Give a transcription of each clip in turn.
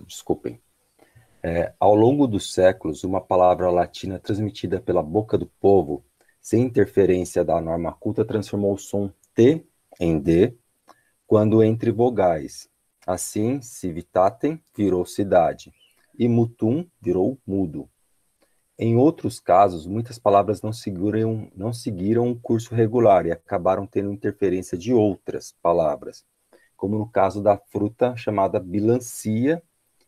desculpem. Ao longo dos séculos, uma palavra latina transmitida pela boca do povo, sem interferência da norma culta, transformou o som T em D, quando entre vogais. Assim, civitatem virou cidade, e mutum virou mudo. Em outros casos, muitas palavras não seguiram um curso regular e acabaram tendo interferência de outras palavras, como no caso da fruta chamada bilancia,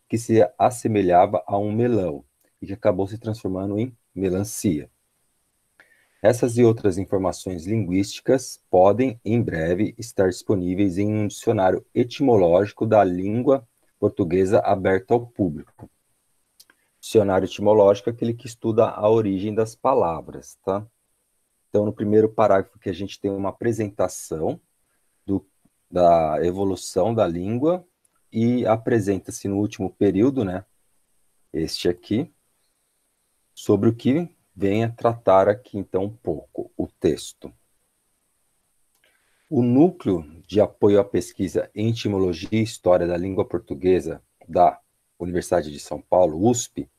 que se assemelhava a um melão e que acabou se transformando em melancia. Essas e outras informações linguísticas podem, em breve, estar disponíveis em um dicionário etimológico da língua portuguesa aberto ao público. Dicionário etimológico é aquele que estuda a origem das palavras, tá? Então, no primeiro parágrafo que a gente tem uma apresentação da evolução da língua e apresenta-se no último período, né, este aqui, sobre o que vem a tratar aqui, então, um pouco, o texto. O Núcleo de Apoio à Pesquisa em Etimologia e História da Língua Portuguesa da Universidade de São Paulo, USP,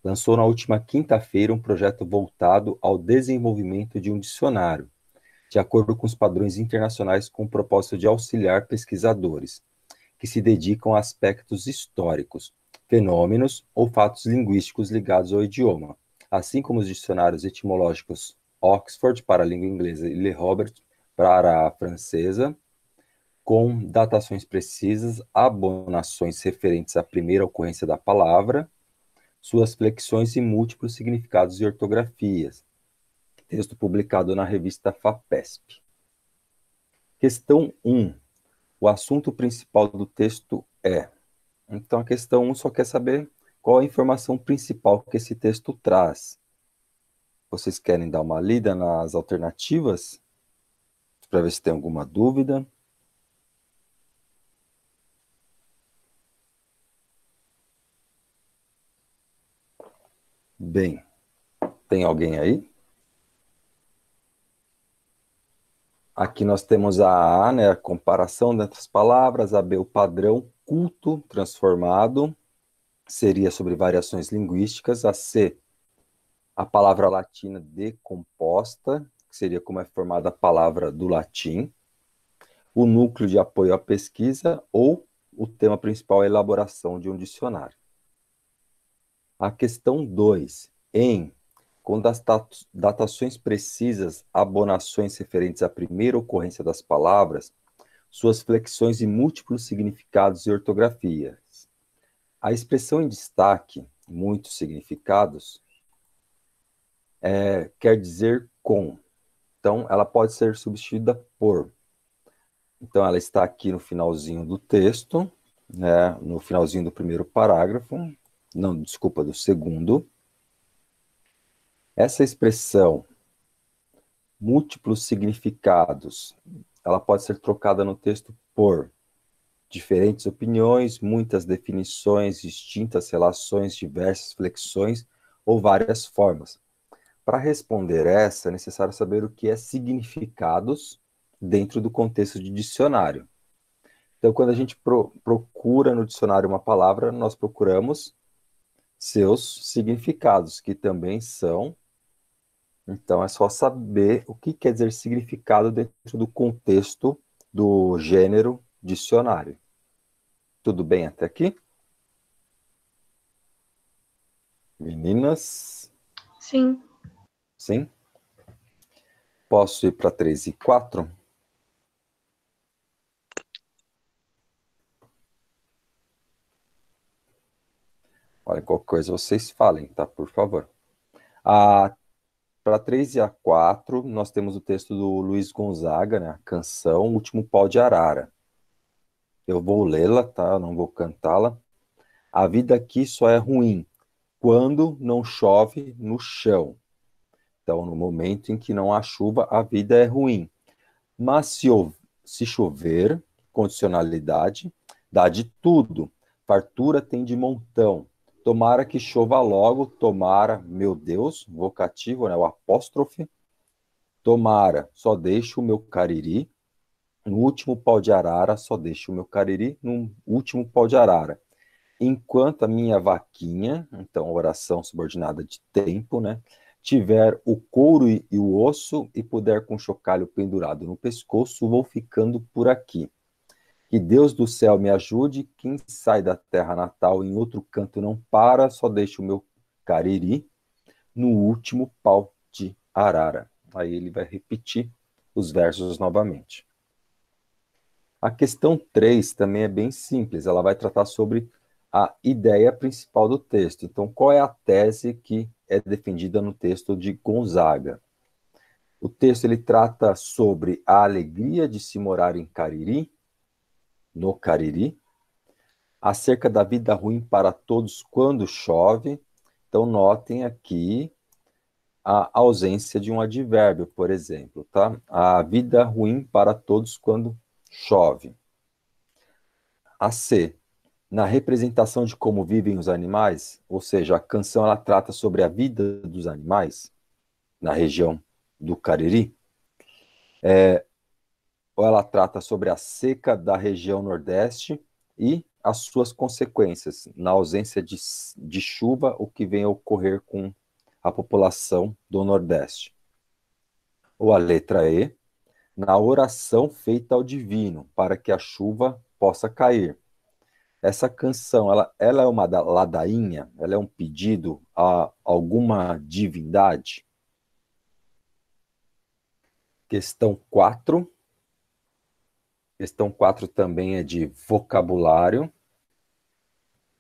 lançou na última quinta-feira um projeto voltado ao desenvolvimento de um dicionário, de acordo com os padrões internacionais, com o propósito de auxiliar pesquisadores que se dedicam a aspectos históricos, fenômenos ou fatos linguísticos ligados ao idioma, assim como os dicionários etimológicos Oxford para a língua inglesa e Le Robert para a francesa, com datações precisas, abonações referentes à primeira ocorrência da palavra, suas flexões e múltiplos significados e ortografias. Texto publicado na revista FAPESP. Questão 1. O assunto principal do texto é... Então, a questão 1 só quer saber qual a informação principal que esse texto traz. Vocês querem dar uma lida nas alternativas? Para ver se tem alguma dúvida. Bem, tem alguém aí? Aqui nós temos a A, né, a comparação dentre as palavras, a B, o padrão culto transformado, seria sobre variações linguísticas, a C, a palavra latina decomposta, que seria como é formada a palavra do latim, o núcleo de apoio à pesquisa ou o tema principal é a elaboração de um dicionário. A questão 2, com datações precisas, abonações referentes à primeira ocorrência das palavras, suas flexões e múltiplos significados e ortografias. A expressão em destaque, muitos significados, quer dizer com. Então, ela pode ser substituída por. Então, ela está aqui no finalzinho do texto, né, no finalzinho do primeiro parágrafo, não, desculpa, do segundo. Essa expressão, múltiplos significados, ela pode ser trocada no texto por diferentes opiniões, muitas definições, distintas relações, diversas flexões ou várias formas. Para responder essa, é necessário saber o que é significados dentro do contexto de dicionário. Então, quando a gente procura no dicionário uma palavra, nós procuramos seus significados, que também são... Então, é só saber o que quer dizer significado dentro do contexto do gênero dicionário. Tudo bem até aqui? Meninas? Sim. Sim? Posso ir para 3 e 4? Olha, qualquer coisa vocês falem, tá? Por favor. Para 3 e a 4, nós temos o texto do Luiz Gonzaga, né? A canção Último Pau de Arara. Eu vou lê-la, tá? Eu não vou cantá-la. A vida aqui só é ruim quando não chove no chão. Então, no momento em que não há chuva, a vida é ruim. Mas se chover, condicionalidade, dá de tudo. Fartura tem de montão. Tomara que chova logo, tomara, meu Deus, vocativo, né, o apóstrofe. Tomara, só deixo o meu cariri no último pau de arara, só deixo o meu cariri no último pau de arara. enquanto a minha vaquinha, então oração subordinada de tempo, né, tiver o couro e o osso e puder com o chocalho pendurado no pescoço, vou ficando por aqui. Que Deus do céu me ajude, quem sai da terra natal em outro canto não para, só deixa o meu cariri no último pau de arara. Aí ele vai repetir os versos novamente. A questão 3 também é bem simples, ela vai tratar sobre a ideia principal do texto. Então, qual é a tese que é defendida no texto de Gonzaga? O texto ele trata sobre a alegria de se morar em Cariri, no Cariri, acerca da vida ruim para todos quando chove. Então, notem aqui a ausência de um advérbio, por exemplo, tá? A vida ruim para todos quando chove. A C, na representação de como vivem os animais, ou seja, a canção ela trata sobre a vida dos animais na região do Cariri, ou ela trata sobre a seca da região Nordeste e as suas consequências, na ausência de chuva, o que vem a ocorrer com a população do Nordeste. Ou a letra E, na oração feita ao divino, para que a chuva possa cair. Essa canção, ela é uma ladainha? Ela é um pedido a alguma divindade? Questão 4. Questão 4 também é de vocabulário.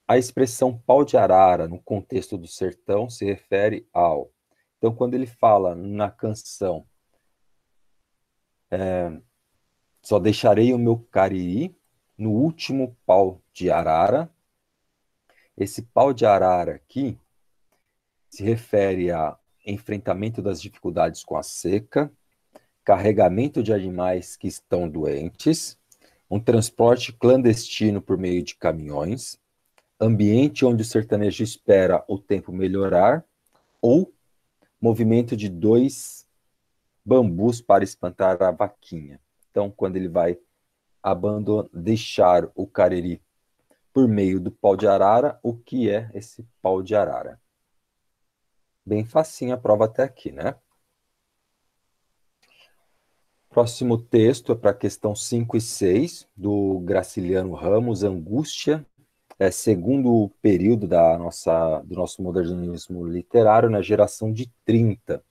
A expressão pau de arara, no contexto do sertão, se refere ao. Então, quando ele fala na canção, só deixarei o meu cariri no último pau de arara, esse pau de arara aqui se refere a enfrentamento das dificuldades com a seca, carregamento de animais que estão doentes, um transporte clandestino por meio de caminhões, ambiente onde o sertanejo espera o tempo melhorar, ou movimento de dois bambus para espantar a vaquinha. Então, quando ele vai deixar o cariri por meio do pau de arara, o que é esse pau de arara? Bem facinho a prova até aqui, né? Próximo texto é para a questão 5 e 6, do Graciliano Ramos, Angústia, segundo período do nosso modernismo literário, na geração de 30,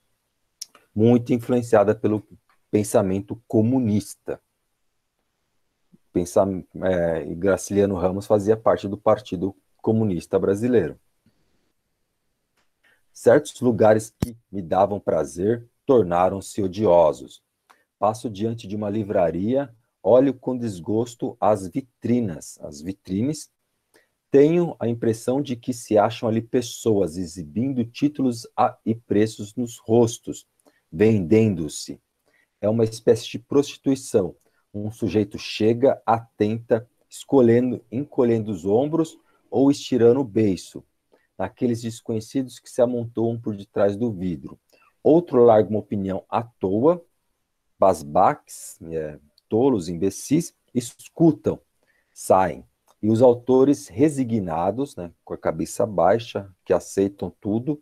muito influenciada pelo pensamento comunista. E Graciliano Ramos fazia parte do Partido Comunista Brasileiro. Certos lugares que me davam prazer tornaram-se odiosos. Passo diante de uma livraria, olho com desgosto as vitrinas. As vitrines, tenho a impressão de que se acham ali pessoas exibindo títulos e preços nos rostos, vendendo-se. É uma espécie de prostituição. Um sujeito chega, atenta, encolhendo os ombros ou estirando o beiço, naqueles desconhecidos que se amontoam por detrás do vidro. Outro larga uma opinião à toa, basbaques, tolos, imbecis, escutam, saem. E os autores resignados, né, com a cabeça baixa, que aceitam tudo,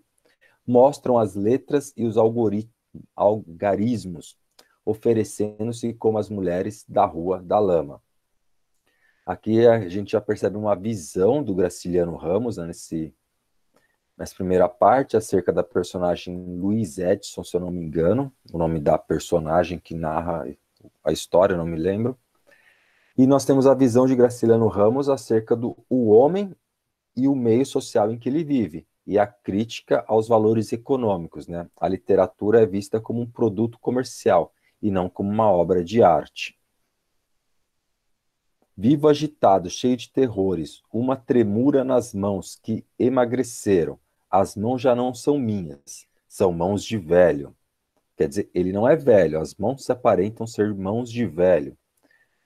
mostram as letras e os algarismos, oferecendo-se como as mulheres da Rua da Lama. Aqui a gente já percebe uma visão do Graciliano Ramos, né, nessa primeira parte, acerca da personagem Luiz Edson, se eu não me engano, o nome da personagem que narra a história, eu não me lembro. E nós temos a visão de Graciliano Ramos acerca do homem e o meio social em que ele vive, e a crítica aos valores econômicos, né? A literatura é vista como um produto comercial e não como uma obra de arte. Vivo agitado, cheio de terrores, uma tremura nas mãos que emagreceram. As mãos já não são minhas, são mãos de velho. Quer dizer, ele não é velho, as mãos se aparentam ser mãos de velho,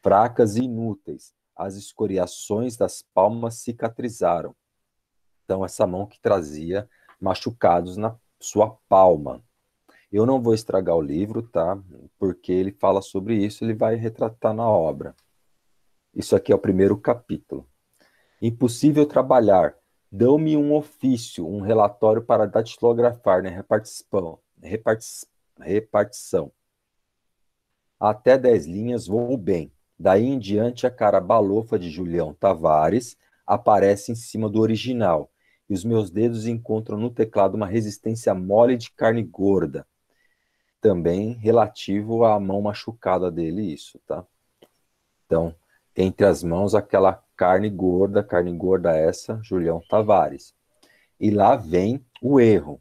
fracas e inúteis. As escoriações das palmas cicatrizaram. Então, essa mão que trazia machucados na sua palma. Eu não vou estragar o livro, tá? Porque ele fala sobre isso, ele vai retratar na obra. Isso aqui é o primeiro capítulo. Impossível trabalhar. Dão-me um ofício, um relatório para datilografar na repartição. Até 10 linhas vou bem. Daí em diante, a cara balofa de Julião Tavares aparece em cima do original, e os meus dedos encontram no teclado uma resistência mole de carne gorda, também relativo à mão machucada dele, isso, tá? Então, entre as mãos, aquela carne gorda essa, Julião Tavares. E lá vem o erro.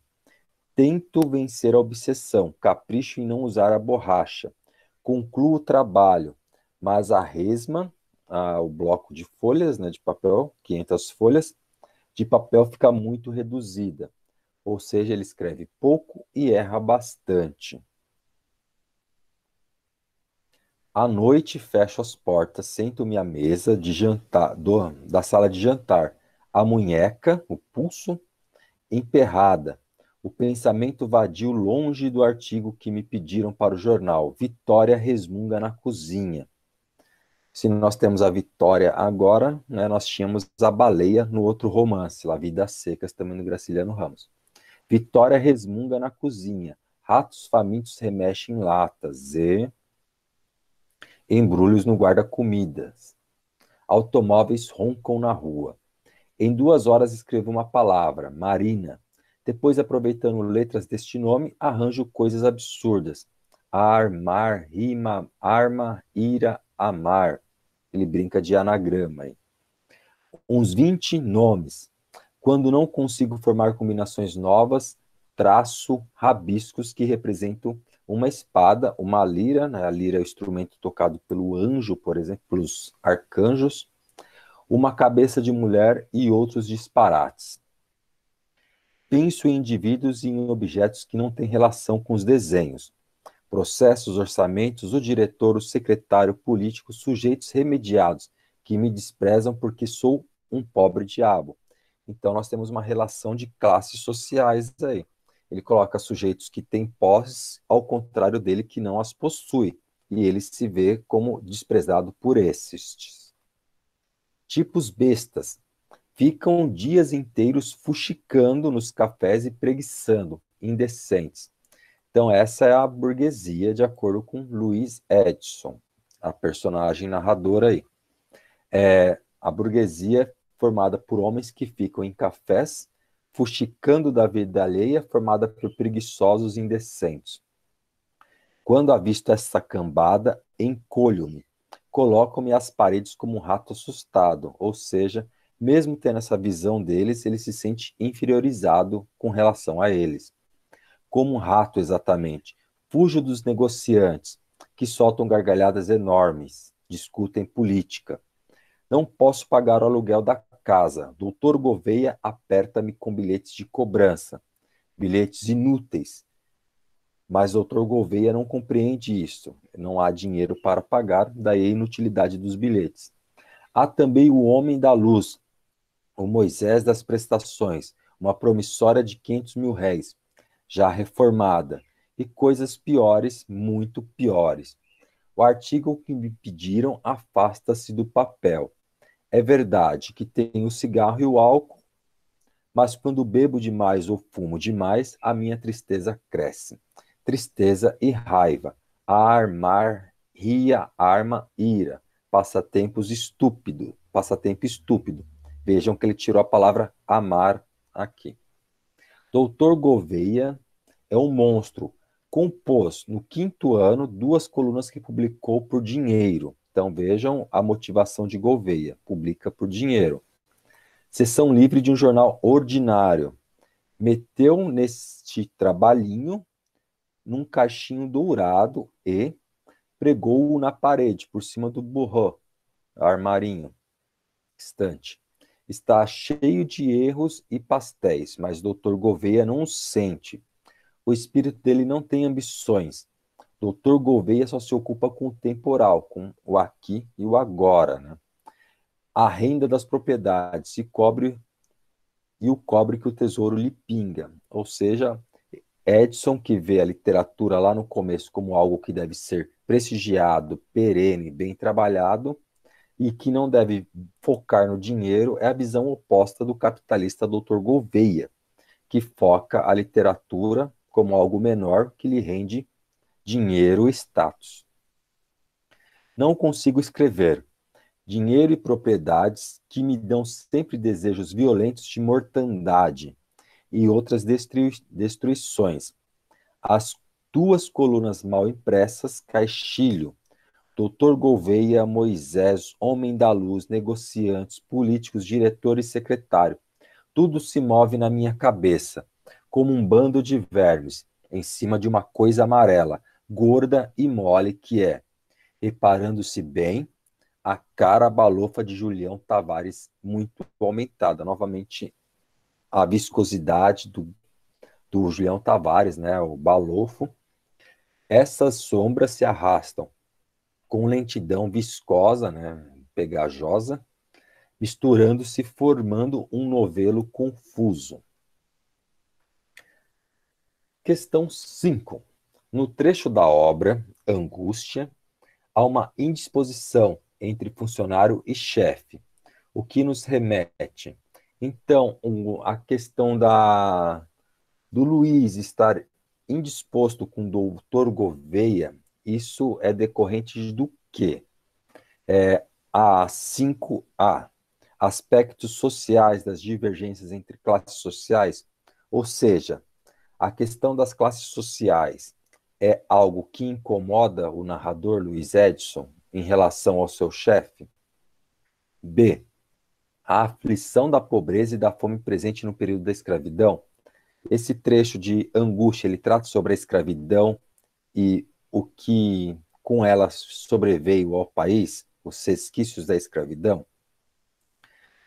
Tento vencer a obsessão, capricho em não usar a borracha. Concluo o trabalho, mas a resma, o bloco de folhas, né, de papel, 500 folhas, de papel fica muito reduzida. Ou seja, ele escreve pouco e erra bastante. À noite, fecho as portas, sento-me à mesa de jantar, da sala de jantar. A munheca, o pulso, emperrada. O pensamento vadio longe do artigo que me pediram para o jornal. Vitória resmunga na cozinha. Se nós temos a Vitória agora, né, nós tínhamos a baleia no outro romance, La Vidas Secas, também do Graciliano Ramos. Vitória resmunga na cozinha. Ratos famintos remexem latas e embrulhos no guarda-comidas. Automóveis roncam na rua. Em 2 horas escrevo uma palavra, Marina. Depois, aproveitando letras deste nome, arranjo coisas absurdas. Armar, rima, arma, ira, amar. Ele brinca de anagrama aí. Uns 20 nomes. Quando não consigo formar combinações novas, traço rabiscos que representam uma espada, uma lira, né? A lira é o instrumento tocado pelo anjo, por exemplo, pelos arcanjos, uma cabeça de mulher e outros disparates. Penso em indivíduos e em objetos que não têm relação com os desenhos. Processos, orçamentos, o diretor, o secretário, político, sujeitos remediados, que me desprezam porque sou um pobre diabo. Então, nós temos uma relação de classes sociais aí. Ele coloca sujeitos que têm posses, ao contrário dele, que não as possui. E ele se vê como desprezado por esses. Tipos bestas. Ficam dias inteiros fuxicando nos cafés e preguiçando, indecentes. Então, essa é a burguesia, de acordo com Louise Edson, a personagem narradora aí. A burguesia é formada por homens que ficam em cafés, fuxicando da vida alheia, formada por preguiçosos e indecentes. Quando avisto essa cambada, encolho-me. Colocam-me às paredes como um rato assustado, ou seja, mesmo tendo essa visão deles, ele se sente inferiorizado com relação a eles. Como um rato, exatamente. Fujo dos negociantes, que soltam gargalhadas enormes, discutem política. Não posso pagar o aluguel da casa. Doutor Gouveia aperta-me com bilhetes de cobrança, bilhetes inúteis. Mas doutor Gouveia não compreende isso. Não há dinheiro para pagar, daí a inutilidade dos bilhetes. Há também o homem da luz, o Moisés das prestações, uma promissória de 500 mil réis, já reformada, e coisas piores, muito piores. O artigo que me pediram afasta-se do papel. É verdade que tenho o cigarro e o álcool, mas quando bebo demais ou fumo demais, a minha tristeza cresce. Tristeza e raiva. Armar, ria, arma, ira. Passatempo estúpido. Vejam que ele tirou a palavra amar aqui. Doutor Gouveia é um monstro. Compôs no 5º ano 2 colunas que publicou por dinheiro. Então vejam a motivação de Gouveia. Publica por dinheiro. Sessão livre de um jornal ordinário. Meteu neste trabalhinho num cachinho dourado e pregou-o na parede, por cima do burro, armarinho, estante. Está cheio de erros e pastéis, mas Dr. Gouveia não os sente. O espírito dele não tem ambições. Dr. Gouveia só se ocupa com o temporal, com o aqui e o agora, né? A renda das propriedades se cobre e o cobre que o tesouro lhe pinga. Ou seja, Edson, que vê a literatura lá no começo como algo que deve ser prestigiado, perene, bem trabalhado, e que não deve focar no dinheiro é a visão oposta do capitalista Dr. Gouveia, que foca a literatura como algo menor que lhe rende dinheiro e status. Não consigo escrever. Dinheiro e propriedades que me dão sempre desejos violentos de mortandade e outras destruições. As duas colunas mal impressas, Caixilho, Doutor Gouveia, Moisés, homem da luz, negociantes, políticos, diretor e secretário. Tudo se move na minha cabeça, como um bando de vermes, em cima de uma coisa amarela, gorda e mole que é, reparando-se bem, a cara balofa de Julião Tavares muito aumentada. Novamente, a viscosidade do Julião Tavares, né, o balofo. Essas sombras se arrastam com lentidão viscosa, né, pegajosa, misturando-se, formando um novelo confuso. Questão 5. No trecho da obra, Angústia, há uma indisposição entre funcionário e chefe, o que nos remete. Então, a questão do Luiz estar indisposto com o doutor Gouveia, isso é decorrente do quê? A 5A, aspectos sociais das divergências entre classes sociais, ou seja, a questão das classes sociais é algo que incomoda o narrador Luiz Edson em relação ao seu chefe? B, a aflição da pobreza e da fome presente no período da escravidão. Esse trecho de Angústia, ele trata sobre a escravidão e o que com ela sobreveio ao país, os resquícios da escravidão.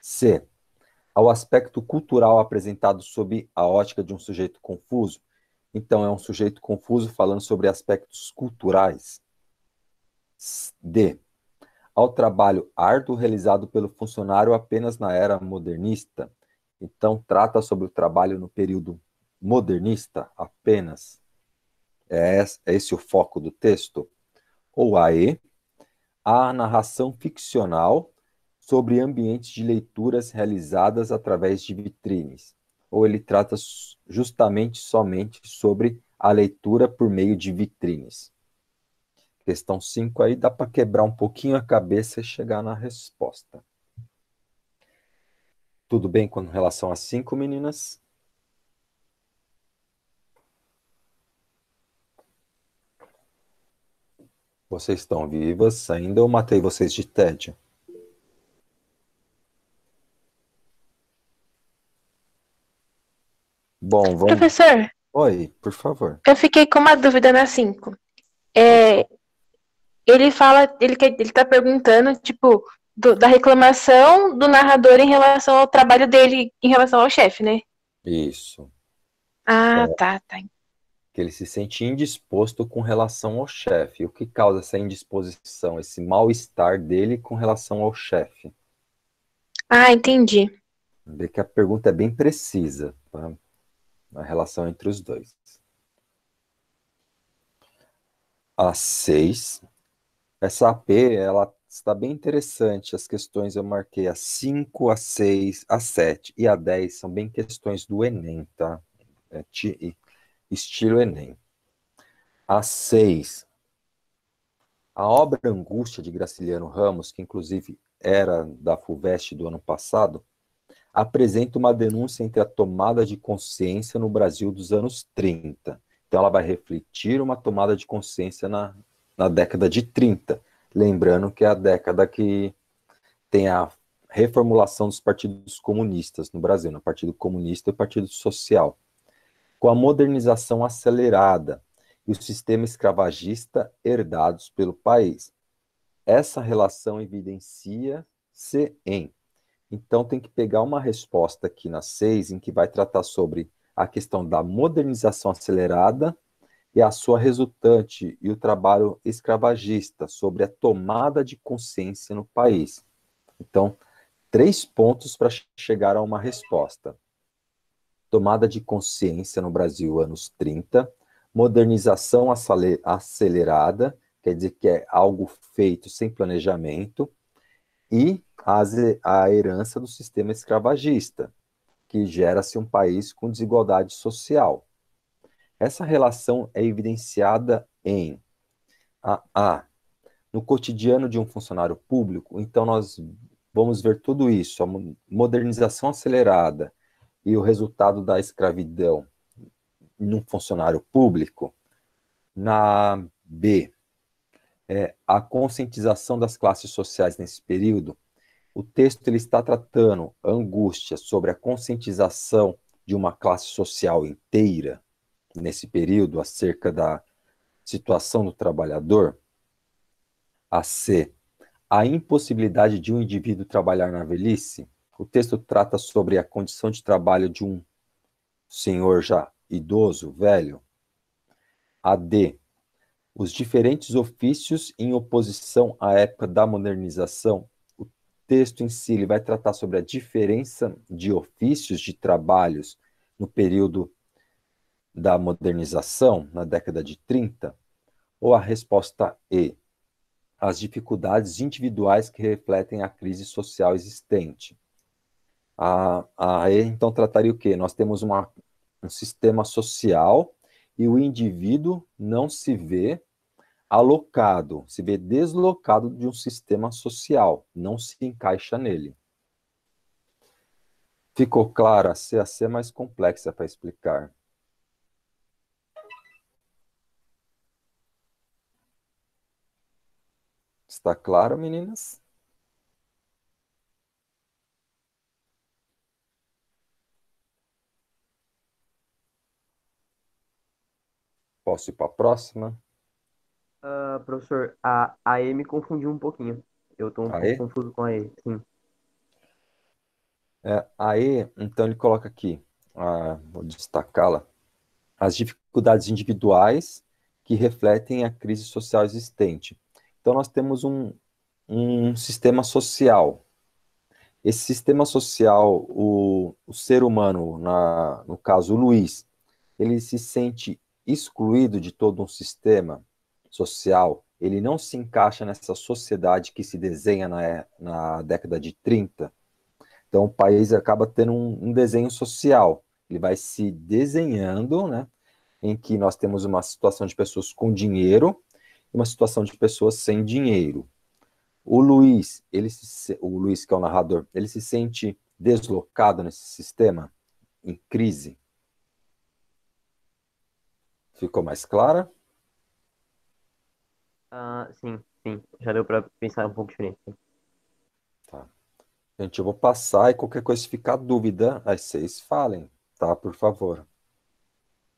C, ao aspecto cultural apresentado sob a ótica de um sujeito confuso. Então, é um sujeito confuso falando sobre aspectos culturais. D, ao trabalho árduo realizado pelo funcionário apenas na era modernista. Então, trata sobre o trabalho no período modernista apenas. É esse o foco do texto? Ou a E, a narração ficcional sobre ambientes de leituras realizadas através de vitrines. Ou ele trata justamente somente sobre a leitura por meio de vitrines. Questão 5 aí dá para quebrar um pouquinho a cabeça e chegar na resposta. Tudo bem com relação a 5, meninas? Vocês estão vivas ainda ou matei vocês de tédio? Bom, vamos. Professor, Oi, por favor. eu fiquei com uma dúvida na 5. É, ele fala, ele tá perguntando, tipo, da reclamação do narrador em relação ao trabalho dele, em relação ao chefe, né? Isso. Ah, tá. Que ele se sente indisposto com relação ao chefe. O que causa essa indisposição, esse mal-estar dele com relação ao chefe? Ah, entendi. Vê que a pergunta é bem precisa, tá? A relação entre os dois. A 6. Essa AP, ela está bem interessante. As questões eu marquei a 5, a 6, a 7 e a 10 são bem questões do Enem, tá? Estilo Enem. A 6. A obra Angústia, de Graciliano Ramos, que inclusive era da FUVEST do ano passado, apresenta uma denúncia entre a tomada de consciência no Brasil dos anos 30. Então, ela vai refletir uma tomada de consciência na década de 30. Lembrando que é a década que tem a reformulação dos partidos comunistas no Brasil, no Partido Comunista e Partido Social. Com a modernização acelerada e o sistema escravagista herdados pelo país. Essa relação evidencia-se em. Então, tem que pegar uma resposta aqui na 6, em que vai tratar sobre a questão da modernização acelerada e a sua resultante e o trabalho escravagista sobre a tomada de consciência no país. Então, 3 pontos para chegar a uma resposta. Tomada de consciência no Brasil, anos 30, modernização acelerada, quer dizer que é algo feito sem planejamento, e a herança do sistema escravagista, que gera-se um país com desigualdade social. Essa relação é evidenciada em a no cotidiano de um funcionário público. Então, nós vamos ver tudo isso, a modernização acelerada e o resultado da escravidão num funcionário público. Na B, a conscientização das classes sociais nesse período. O texto ele está tratando angústia sobre a conscientização de uma classe social inteira nesse período acerca da situação do trabalhador. A C, a impossibilidade de um indivíduo trabalhar na velhice. O texto trata sobre a condição de trabalho de um senhor já idoso, velho. A D, os diferentes ofícios em oposição à época da modernização. O texto em si ele vai tratar sobre a diferença de ofícios, de trabalhos no período da modernização, na década de 30. Ou a resposta E, as dificuldades individuais que refletem a crise social existente. A E, então, trataria o quê? Nós temos um sistema social e o indivíduo não se vê alocado, se vê deslocado de um sistema social, não se encaixa nele. Ficou clara? A C é mais complexa para explicar. Está claro, meninas? Posso ir para a próxima? Professor, a E me confundiu um pouquinho. Eu tô um pouco Aê? confuso com a E, sim. Aí, então ele coloca aqui, vou destacá-la, as dificuldades individuais que refletem a crise social existente. Então nós temos um sistema social. Esse sistema social, o ser humano, no caso o Luiz, ele se sente excluído de todo um sistema social, ele não se encaixa nessa sociedade que se desenha na década de 30. Então, o país acaba tendo um desenho social. Ele vai se desenhando, né? Em que nós temos uma situação de pessoas com dinheiro e uma situação de pessoas sem dinheiro. O Luiz, o Luiz, que é o narrador, ele se sente deslocado nesse sistema, em crise. Ficou mais clara? Sim, sim. Já deu para pensar um pouco diferente. Tá. Gente, eu vou passar e qualquer coisa, se ficar dúvida, aí vocês falem, tá? Por favor.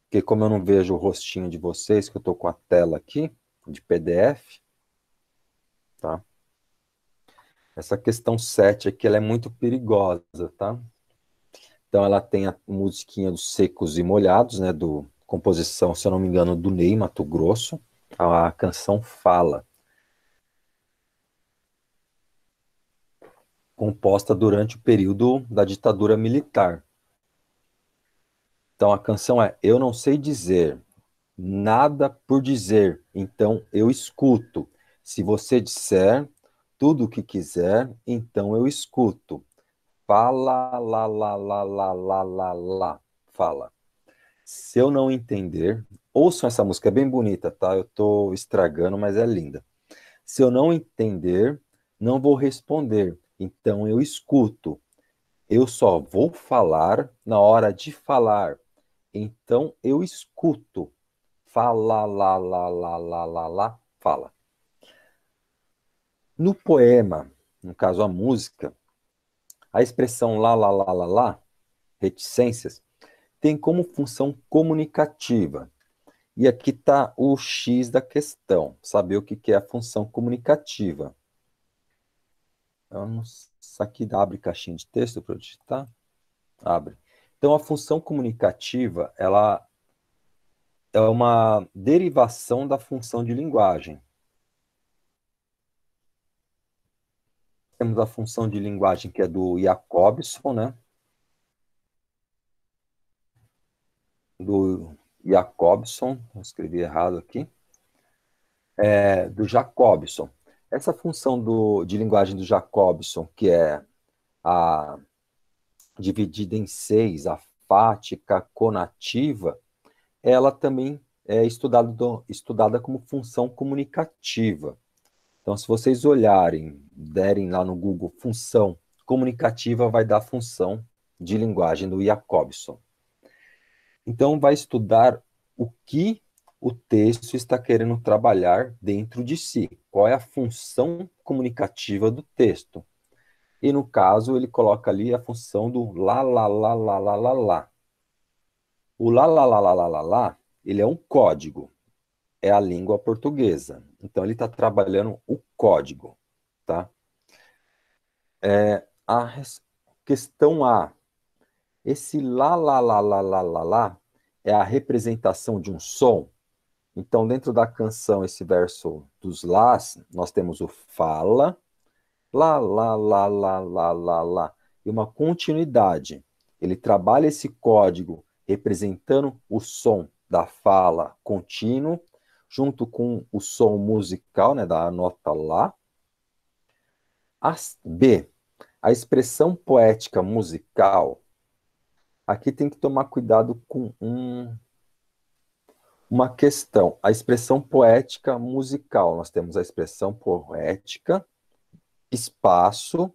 Porque como eu não vejo o rostinho de vocês, que eu estou com a tela aqui, de PDF, tá? Essa questão 7 aqui, ela é muito perigosa, tá? Então, ela tem a musiquinha dos Secos e Molhados, né? Do composição, se eu não me engano, do Ney Matogrosso. A canção Fala, composta durante o período da ditadura militar. Então, a canção é Eu não sei dizer, nada por dizer, então eu escuto. Se você disser tudo o que quiser, então eu escuto. Fala, lá, lá, lá, lá, lá, lá, lá. Fala. Se eu não entender, ouçam essa música, é bem bonita, tá? Eu tô estragando, mas é linda. Se eu não entender, não vou responder. Então eu escuto. Eu só vou falar na hora de falar. Então eu escuto. Fala, lá, lá, lá, lá, lá, lá, fala. No poema, no caso a música, a expressão lá, lá, lá, lá, lá, reticências, tem como função comunicativa. E aqui está o X da questão, saber o que é a função comunicativa. Isso aqui abre caixinha de texto para eu digitar? Abre. Então, a função comunicativa, ela é uma derivação da função de linguagem. Temos a função de linguagem que é do Jacobson, né? Do Jacobson, eu escrevi errado aqui. Do Jacobson. Essa função de linguagem do Jacobson, que é a dividida em seis, a fática, conativa, ela também é estudada como função comunicativa. Então, se vocês olharem, derem lá no Google função comunicativa, vai dar a função de linguagem do Jacobson. Então, vai estudar o que o texto está querendo trabalhar dentro de si. Qual é a função comunicativa do texto? E, no caso, ele coloca ali a função do lá, lá, lá, lá, lá, lá, lá. O lá, lá, lá, lá, lá, lá, lá, ele é um código. É a língua portuguesa. Então, ele está trabalhando o código, tá? A questão A. Esse lá, lá, lá, lá, lá, lá, lá, é a representação de um som. Então, dentro da canção, esse verso dos Lás, nós temos o fala, lá, lá, lá, lá, lá, lá, lá, e uma continuidade. Ele trabalha esse código representando o som da fala contínuo, junto com o som musical, né, da nota lá. B, a expressão poética musical. Aqui tem que tomar cuidado com uma questão. A expressão poética musical. Nós temos a expressão poética, espaço,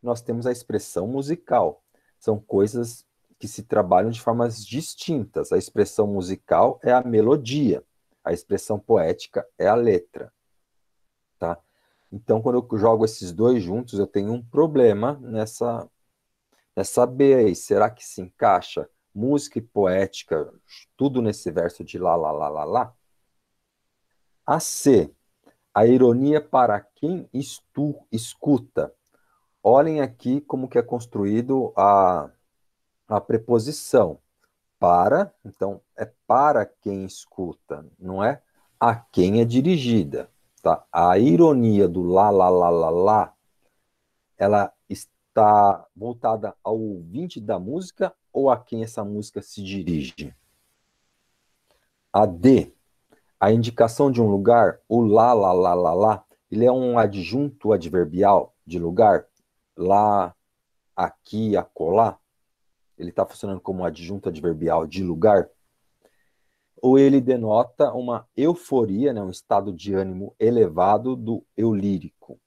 nós temos a expressão musical. São coisas que se trabalham de formas distintas. A expressão musical é a melodia, a expressão poética é a letra, tá? Então, quando eu jogo esses dois juntos, eu tenho um problema nessa B aí. Será que se encaixa música e poética, tudo nesse verso de lá, lá, lá, lá, lá? A C, a ironia para quem escuta. Olhem aqui como que é construído a preposição. Para, então, é para quem escuta, não é a quem é dirigida, tá? A ironia do lá, lá, lá, lá, lá, ela está voltada ao ouvinte da música ou a quem essa música se dirige? A D, a indicação de um lugar, o lá, lá, lá, lá, lá, ele é um adjunto adverbial de lugar, lá, aqui, acolá. Ele está funcionando como um adjunto adverbial de lugar, ou ele denota uma euforia, né, um estado de ânimo elevado do eu lírico.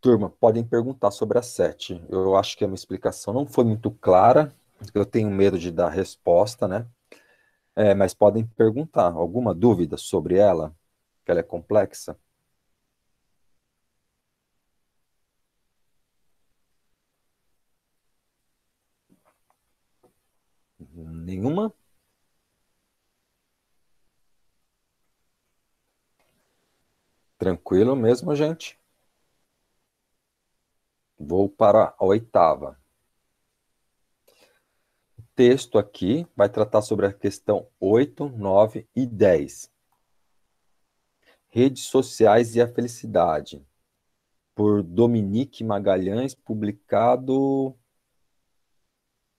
Turma, podem perguntar sobre a 7. Eu acho que a minha explicação não foi muito clara, eu tenho medo de dar resposta, né? Mas podem perguntar. Alguma dúvida sobre ela? Que ela é complexa? Nenhuma? Tranquilo mesmo, gente? Vou para a 8ª. O texto aqui vai tratar sobre a questão 8, 9 e 10. Redes sociais e a felicidade. Por Dominique Magalhães, publicado...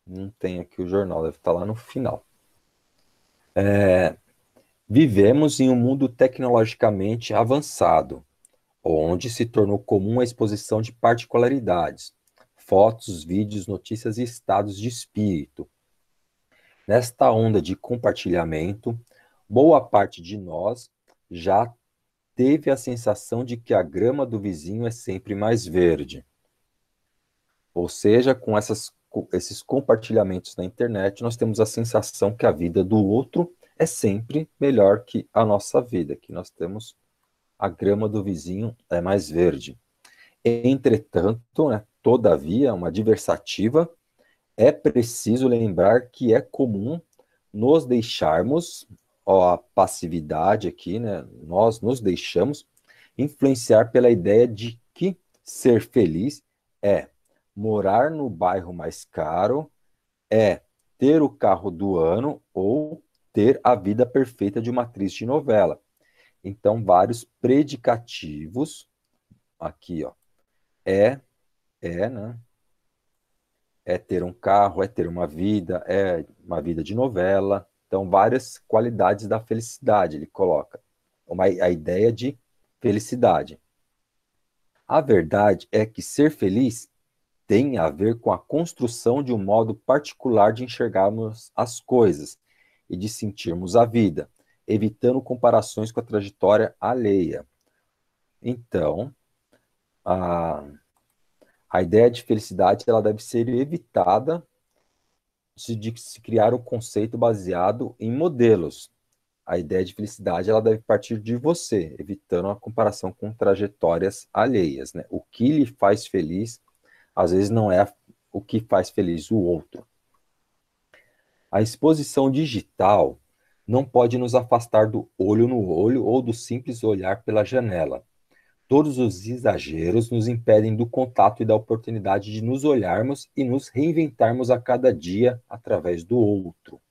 Não tem aqui o jornal, deve estar lá no final. Vivemos em um mundo tecnologicamente avançado, onde se tornou comum a exposição de particularidades, fotos, vídeos, notícias e estados de espírito. Nesta onda de compartilhamento, boa parte de nós já teve a sensação de que a grama do vizinho é sempre mais verde. Ou seja, com esses compartilhamentos na internet, nós temos a sensação que a vida do outro é sempre melhor que a nossa vida, que nós temos a grama do vizinho é mais verde. Entretanto, né, todavia, uma adversativa, é preciso lembrar que é comum nos deixarmos, ó, a passividade aqui, né, nós nos deixamos influenciar pela ideia de que ser feliz é morar no bairro mais caro, é ter o carro do ano ou ter a vida perfeita de uma atriz de novela. Então, vários predicativos aqui, ó. Né? É ter um carro, é ter é uma vida de novela. Então, várias qualidades da felicidade ele coloca. A ideia de felicidade. A verdade é que ser feliz tem a ver com a construção de um modo particular de enxergarmos as coisas e de sentirmos a vida, evitando comparações com a trajetória alheia. Então, a ideia de felicidade ela deve ser evitada de se criar um conceito baseado em modelos. A ideia de felicidade ela deve partir de você, evitando a comparação com trajetórias alheias, né? O que lhe faz feliz, às vezes, não é o que faz feliz o outro. A exposição digital não pode nos afastar do olho no olho ou do simples olhar pela janela. Todos os exageros nos impedem do contato e da oportunidade de nos olharmos e nos reinventarmos a cada dia através do outro.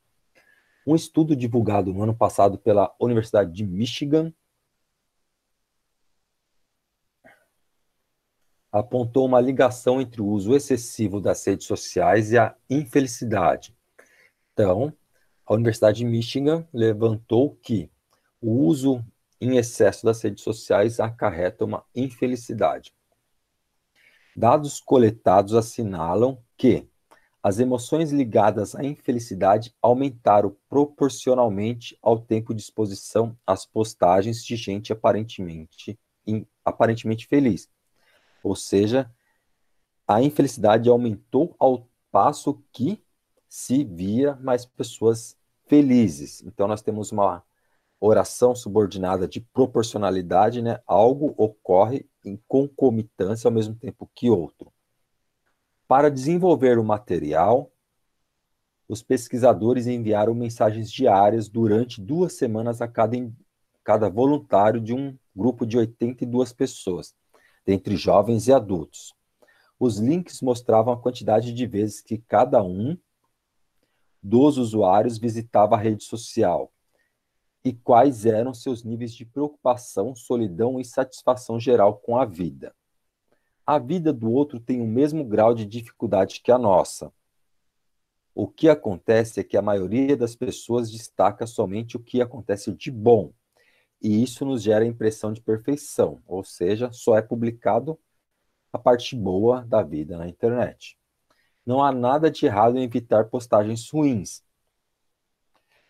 Um estudo divulgado no ano passado pela Universidade de Michigan apontou uma ligação entre o uso excessivo das redes sociais e a infelicidade. Então, a Universidade de Michigan levantou que o uso em excesso das redes sociais acarreta uma infelicidade. Dados coletados assinalam que as emoções ligadas à infelicidade aumentaram proporcionalmente ao tempo de exposição às postagens de gente aparentemente feliz. Ou seja, a infelicidade aumentou ao passo que se via mais pessoas felizes. Então, nós temos uma oração subordinada de proporcionalidade, né? Algo ocorre em concomitância ao mesmo tempo que outro. Para desenvolver o material, os pesquisadores enviaram mensagens diárias durante 2 semanas a cada voluntário de um grupo de 82 pessoas, dentre jovens e adultos. Os links mostravam a quantidade de vezes que cada um dos usuários visitava a rede social e quais eram seus níveis de preocupação, solidão e satisfação geral com a vida. A vida do outro tem o mesmo grau de dificuldade que a nossa. O que acontece é que a maioria das pessoas destaca somente o que acontece de bom, e isso nos gera a impressão de perfeição, ou seja, só é publicado a parte boa da vida na internet. Não há nada de errado em evitar postagens ruins,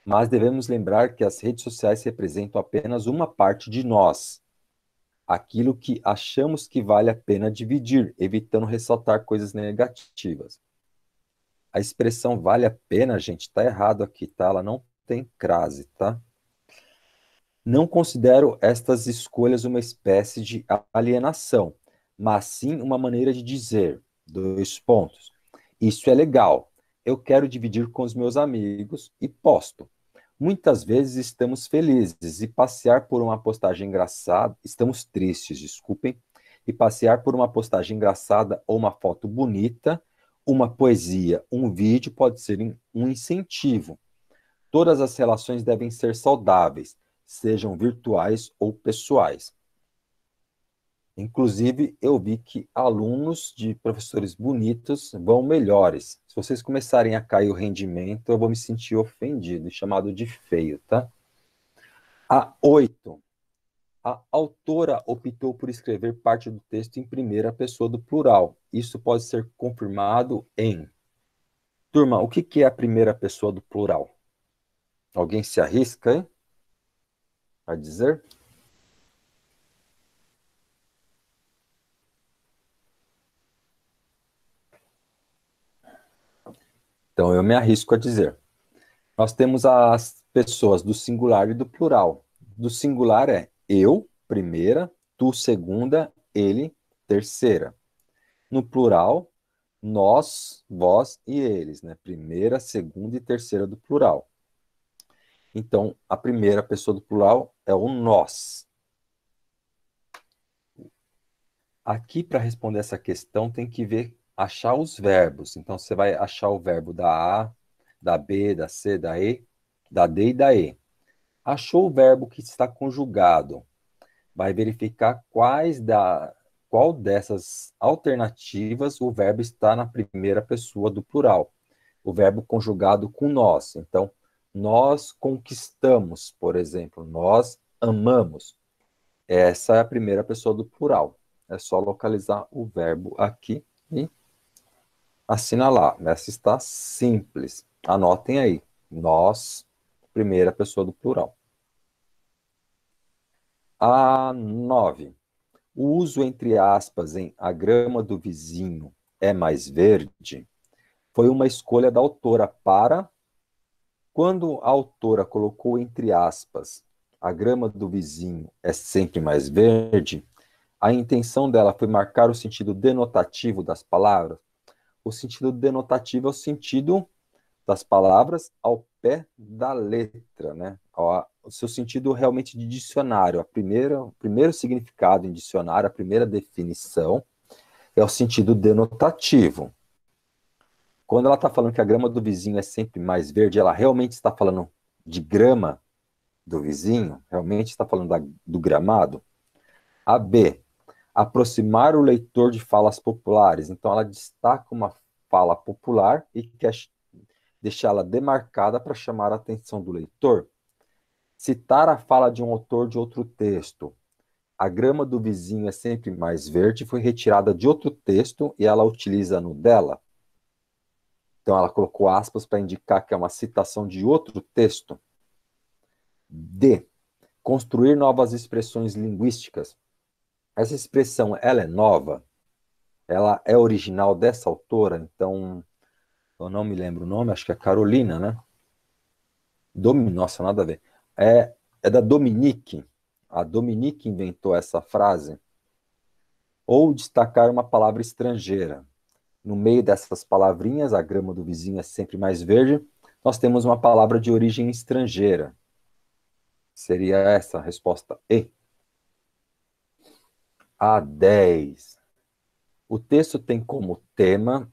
mas devemos lembrar que as redes sociais representam apenas uma parte de nós, aquilo que achamos que vale a pena dividir, evitando ressaltar coisas negativas. A expressão vale a pena, gente, tá errado aqui, tá? Ela não tem crase, tá? Não considero estas escolhas uma espécie de alienação, mas sim uma maneira de dizer, 2 pontos. Isso é legal, eu quero dividir com os meus amigos e posto. Muitas vezes estamos felizes e passear por uma postagem engraçada, estamos tristes, desculpem, e passear por uma postagem engraçada ou uma foto bonita, uma poesia, um vídeo pode ser um incentivo. Todas as relações devem ser saudáveis, sejam virtuais ou pessoais. Inclusive, eu vi que alunos de professores bonitos vão melhores. Se vocês começarem a cair o rendimento, eu vou me sentir ofendido e chamado de feio, tá? A 8. A autora optou por escrever parte do texto em primeira pessoa do plural. Isso pode ser confirmado em... Turma, o que é a primeira pessoa do plural? Alguém se arrisca, hein? A dizer? Então, eu me arrisco a dizer. Nós temos as pessoas do singular e do plural. Do singular é eu, primeira, tu, segunda, ele, terceira. No plural, nós, vós e eles, né? Primeira, segunda e terceira do plural. Então, a primeira pessoa do plural é o nós. Aqui, para responder essa questão, tem que achar os verbos. Então, você vai achar o verbo da A, da B, da C, da E, da D e da E. Achou o verbo que está conjugado. Vai verificar qual dessas alternativas o verbo está na primeira pessoa do plural. O verbo conjugado com nós. Então, nós conquistamos, por exemplo. Nós amamos. Essa é a primeira pessoa do plural. É só localizar o verbo aqui e assinalar. Essa está simples. Anotem aí. Nós, primeira pessoa do plural. A 9. O uso entre aspas em a grama do vizinho é mais verde foi uma escolha da autora para... Quando a autora colocou entre aspas a grama do vizinho é sempre mais verde, a intenção dela foi marcar o sentido denotativo das palavras. O sentido denotativo é o sentido das palavras ao pé da letra, né? O seu sentido realmente de dicionário. O primeiro significado em dicionário, a primeira definição, é o sentido denotativo. Quando ela está falando que a grama do vizinho é sempre mais verde, ela realmente está falando de grama do vizinho? Realmente está falando do gramado? A B, aproximar o leitor de falas populares. Então, ela destaca uma fala popular e quer deixá-la demarcada para chamar a atenção do leitor. Citar a fala de um autor de outro texto. A grama do vizinho é sempre mais verde foi retirada de outro texto e ela utiliza no dela. Então, ela colocou aspas para indicar que é uma citação de outro texto. D. Construir novas expressões linguísticas. Essa expressão, ela é nova? Ela é original dessa autora? Então, eu não me lembro o nome, acho que é Carolina, né? Nossa, nada a ver. É da Dominique. A Dominique inventou essa frase. Ou destacar uma palavra estrangeira. No meio dessas palavrinhas, a grama do vizinho é sempre mais verde, nós temos uma palavra de origem estrangeira. Seria essa a resposta E. A 10. O texto tem como tema,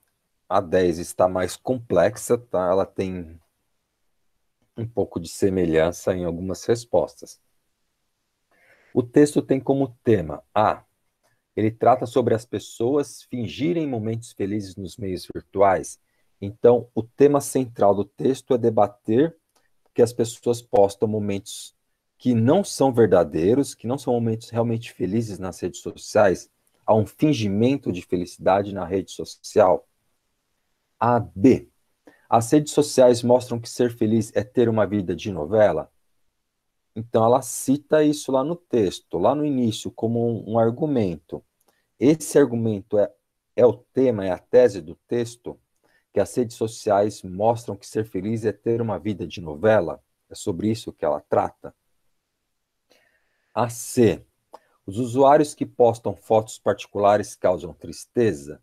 a 10 está mais complexa, tá? Ela tem um pouco de semelhança em algumas respostas. O texto tem como tema A. Ele trata sobre as pessoas fingirem momentos felizes nos meios virtuais. Então, o tema central do texto é debater que as pessoas postam momentos que não são verdadeiros, que não são momentos realmente felizes nas redes sociais. Há um fingimento de felicidade na rede social. A, B. As redes sociais mostram que ser feliz é ter uma vida de novela. Então, ela cita isso lá no texto, lá no início, como um argumento. Esse argumento é o tema, é a tese do texto, que as redes sociais mostram que ser feliz é ter uma vida de novela. É sobre isso que ela trata. A C. Os usuários que postam fotos particulares causam tristeza.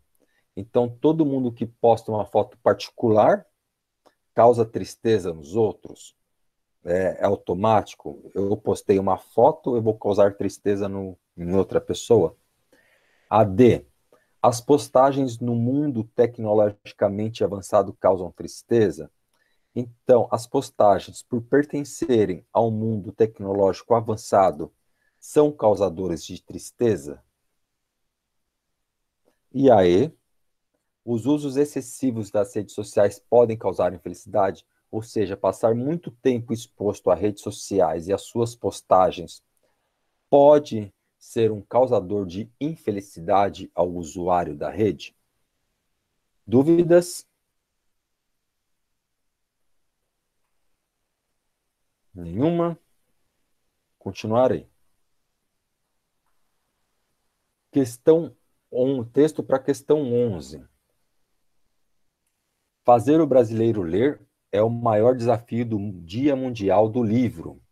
Então, todo mundo que posta uma foto particular causa tristeza nos outros. É automático. Eu postei uma foto, eu vou causar tristeza em outra pessoa. A D. As postagens no mundo tecnologicamente avançado causam tristeza. Então, as postagens, por pertencerem ao mundo tecnológico avançado, são causadores de tristeza? E aí, os usos excessivos das redes sociais podem causar infelicidade? Ou seja, passar muito tempo exposto a redes sociais e às suas postagens pode ser um causador de infelicidade ao usuário da rede? Dúvidas? Nenhuma? Continuarei. Texto para questão 11. Fazer o brasileiro ler é o maior desafio do Dia Mundial do Livro.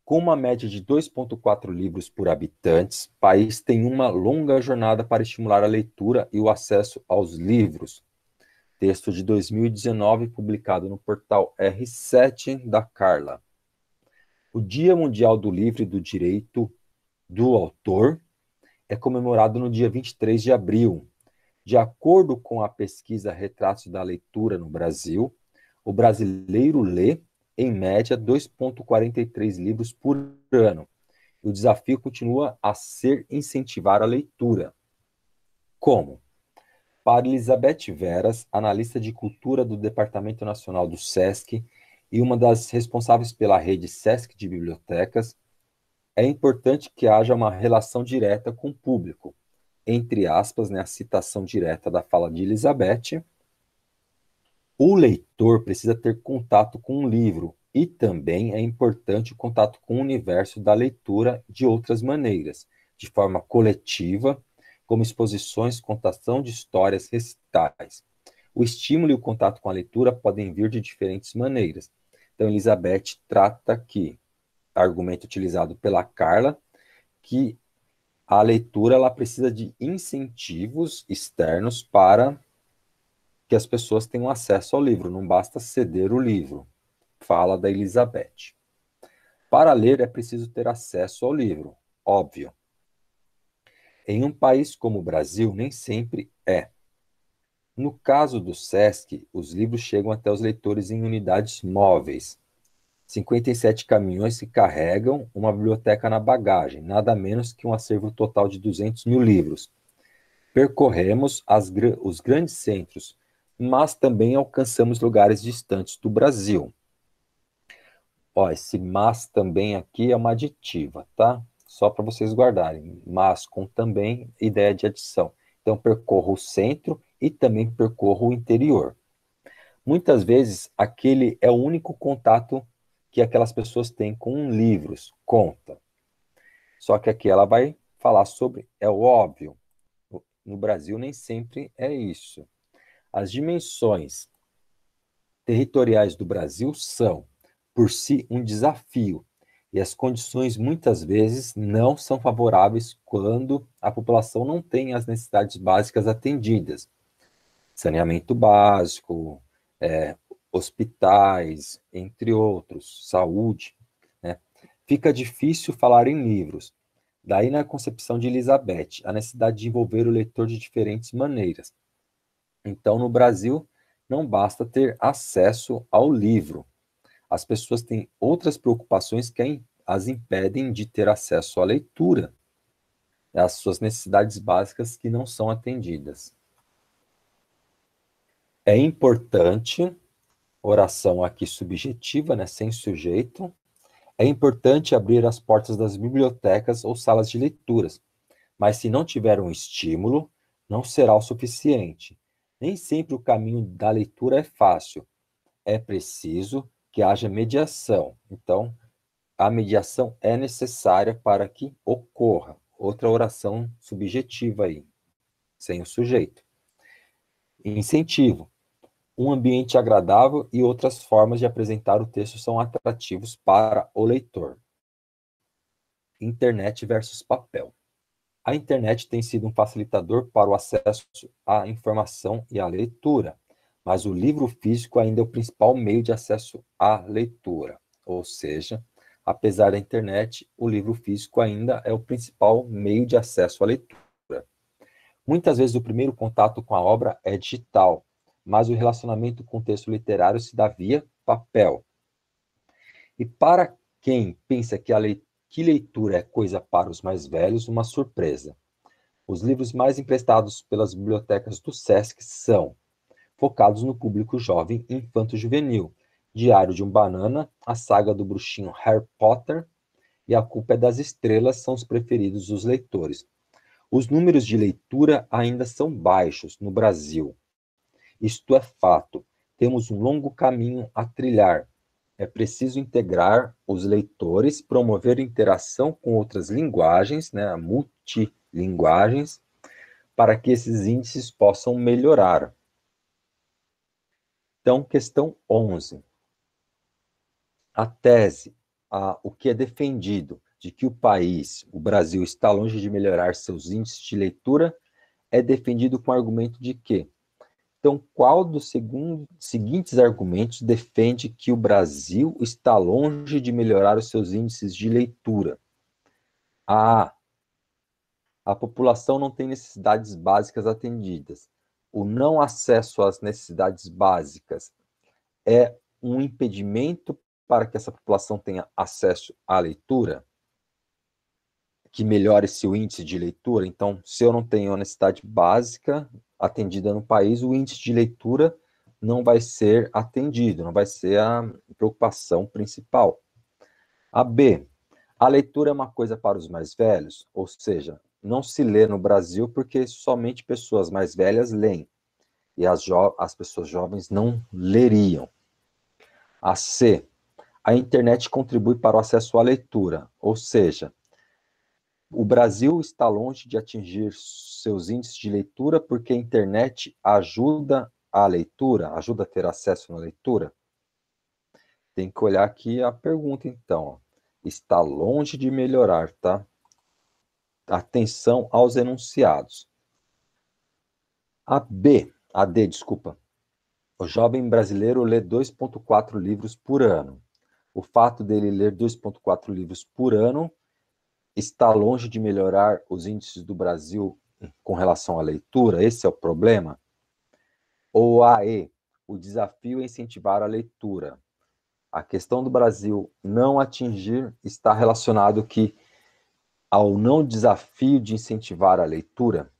Com uma média de 2,4 livros por habitantes, o país tem uma longa jornada para estimular a leitura e o acesso aos livros. Texto de 2019, publicado no portal R7 da Carla. O Dia Mundial do Livro e do Direito do Autor é comemorado no dia 23 de abril. De acordo com a pesquisa Retratos da Leitura no Brasil, o brasileiro lê, em média, 2,43 livros por ano. O desafio continua a ser incentivar a leitura. Como? Para Elizabeth Veras, analista de cultura do Departamento Nacional do SESC e uma das responsáveis pela rede SESC de bibliotecas, É importante que haja uma relação direta com o público, entre aspas, né, a citação direta da fala de Elizabeth. O leitor precisa ter contato com o livro e também é importante o contato com o universo da leitura de outras maneiras, de forma coletiva, como exposições, contação de histórias, recitais. O estímulo e o contato com a leitura podem vir de diferentes maneiras. Então, Elizabeth trata aqui, argumento utilizado pela Carla, que a leitura ela precisa de incentivos externos para que as pessoas tenham acesso ao livro, não basta ceder o livro. Fala da Elizabeth. Para ler é preciso ter acesso ao livro, óbvio. Em um país como o Brasil, nem sempre é. No caso do SESC, os livros chegam até os leitores em unidades móveis. 57 caminhões que carregam uma biblioteca na bagagem, nada menos que um acervo total de 200 mil livros. Percorremos os grandes centros, mas também alcançamos lugares distantes do Brasil. Ó, esse mas também aqui é uma aditiva, tá? Só para vocês guardarem. Mas com também ideia de adição. Então, percorro o centro e também percorro o interior. Muitas vezes, aquele é o único contato que aquelas pessoas têm com livros, conta. Só que aqui ela vai falar sobre, é o óbvio. No Brasil, nem sempre é isso. As dimensões territoriais do Brasil são, por si, um desafio, e as condições muitas vezes não são favoráveis quando a população não tem as necessidades básicas atendidas. Saneamento básico, hospitais, entre outros, saúde, né? Fica difícil falar em livros. Daí, na concepção de Elizabeth, a necessidade de envolver o leitor de diferentes maneiras. Então, no Brasil, não basta ter acesso ao livro. As pessoas têm outras preocupações que as impedem de ter acesso à leitura, às suas necessidades básicas que não são atendidas. É importante, oração aqui subjetiva, né, sem sujeito, é importante abrir as portas das bibliotecas ou salas de leituras, mas se não tiver um estímulo, não será o suficiente. Nem sempre o caminho da leitura é fácil. É preciso que haja mediação. Então, a mediação é necessária para que ocorra. Outra oração subjetiva aí, sem o sujeito. Incentivo. Um ambiente agradável e outras formas de apresentar o texto são atrativos para o leitor. Internet versus papel. A internet tem sido um facilitador para o acesso à informação e à leitura, mas o livro físico ainda é o principal meio de acesso à leitura. Ou seja, apesar da internet, o livro físico ainda é o principal meio de acesso à leitura. Muitas vezes o primeiro contato com a obra é digital, mas o relacionamento com o texto literário se dá via papel. E para quem pensa que leitura é coisa para os mais velhos, uma surpresa. Os livros mais emprestados pelas bibliotecas do SESC são focados no público jovem e infanto-juvenil. Diário de um Banana, a saga do bruxinho Harry Potter e A Culpa é das Estrelas são os preferidos dos leitores. Os números de leitura ainda são baixos no Brasil. Isto é fato. Temos um longo caminho a trilhar. É preciso integrar os leitores, promover interação com outras linguagens, né, multilinguagens, para que esses índices possam melhorar. Então, questão 11. A tese, o que é defendido de que o país, o Brasil, está longe de melhorar seus índices de leitura, é defendido com o argumento de que então, qual dos seguintes argumentos defende que o Brasil está longe de melhorar os seus índices de leitura? A população não tem necessidades básicas atendidas. O não acesso às necessidades básicas é um impedimento para que essa população tenha acesso à leitura, que melhore seu índice de leitura. Então, se eu não tenho a necessidade básica atendida no país, o índice de leitura não vai ser atendido, não vai ser a preocupação principal. A B, A leitura é uma coisa para os mais velhos, ou seja, não se lê no Brasil porque somente pessoas mais velhas leem, e as pessoas jovens não leriam. A C, a internet contribui para o acesso à leitura, ou seja, o Brasil está longe de atingir seus índices de leitura porque a internet ajuda a leitura, ajuda a ter acesso na leitura. Tem que olhar aqui a pergunta, então. Ó. Está longe de melhorar, tá? Atenção aos enunciados. A D, desculpa. O jovem brasileiro lê 2,4 livros por ano. O fato dele ler 2,4 livros por ano está longe de melhorar os índices do Brasil com relação à leitura? Esse é o problema? Ou a E, o desafio é incentivar a leitura. A questão do Brasil não atingir está relacionado ao não desafio de incentivar a leitura.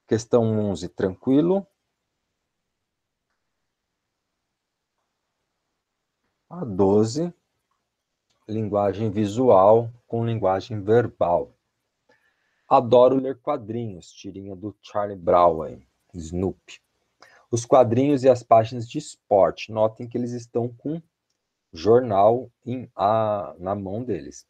Questão 11, tranquilo. A 12, linguagem visual com linguagem verbal. Adoro ler quadrinhos, tirinha do Charlie Brown, Snoopy. Os quadrinhos e as páginas de esporte, notem que eles estão com jornal na mão deles.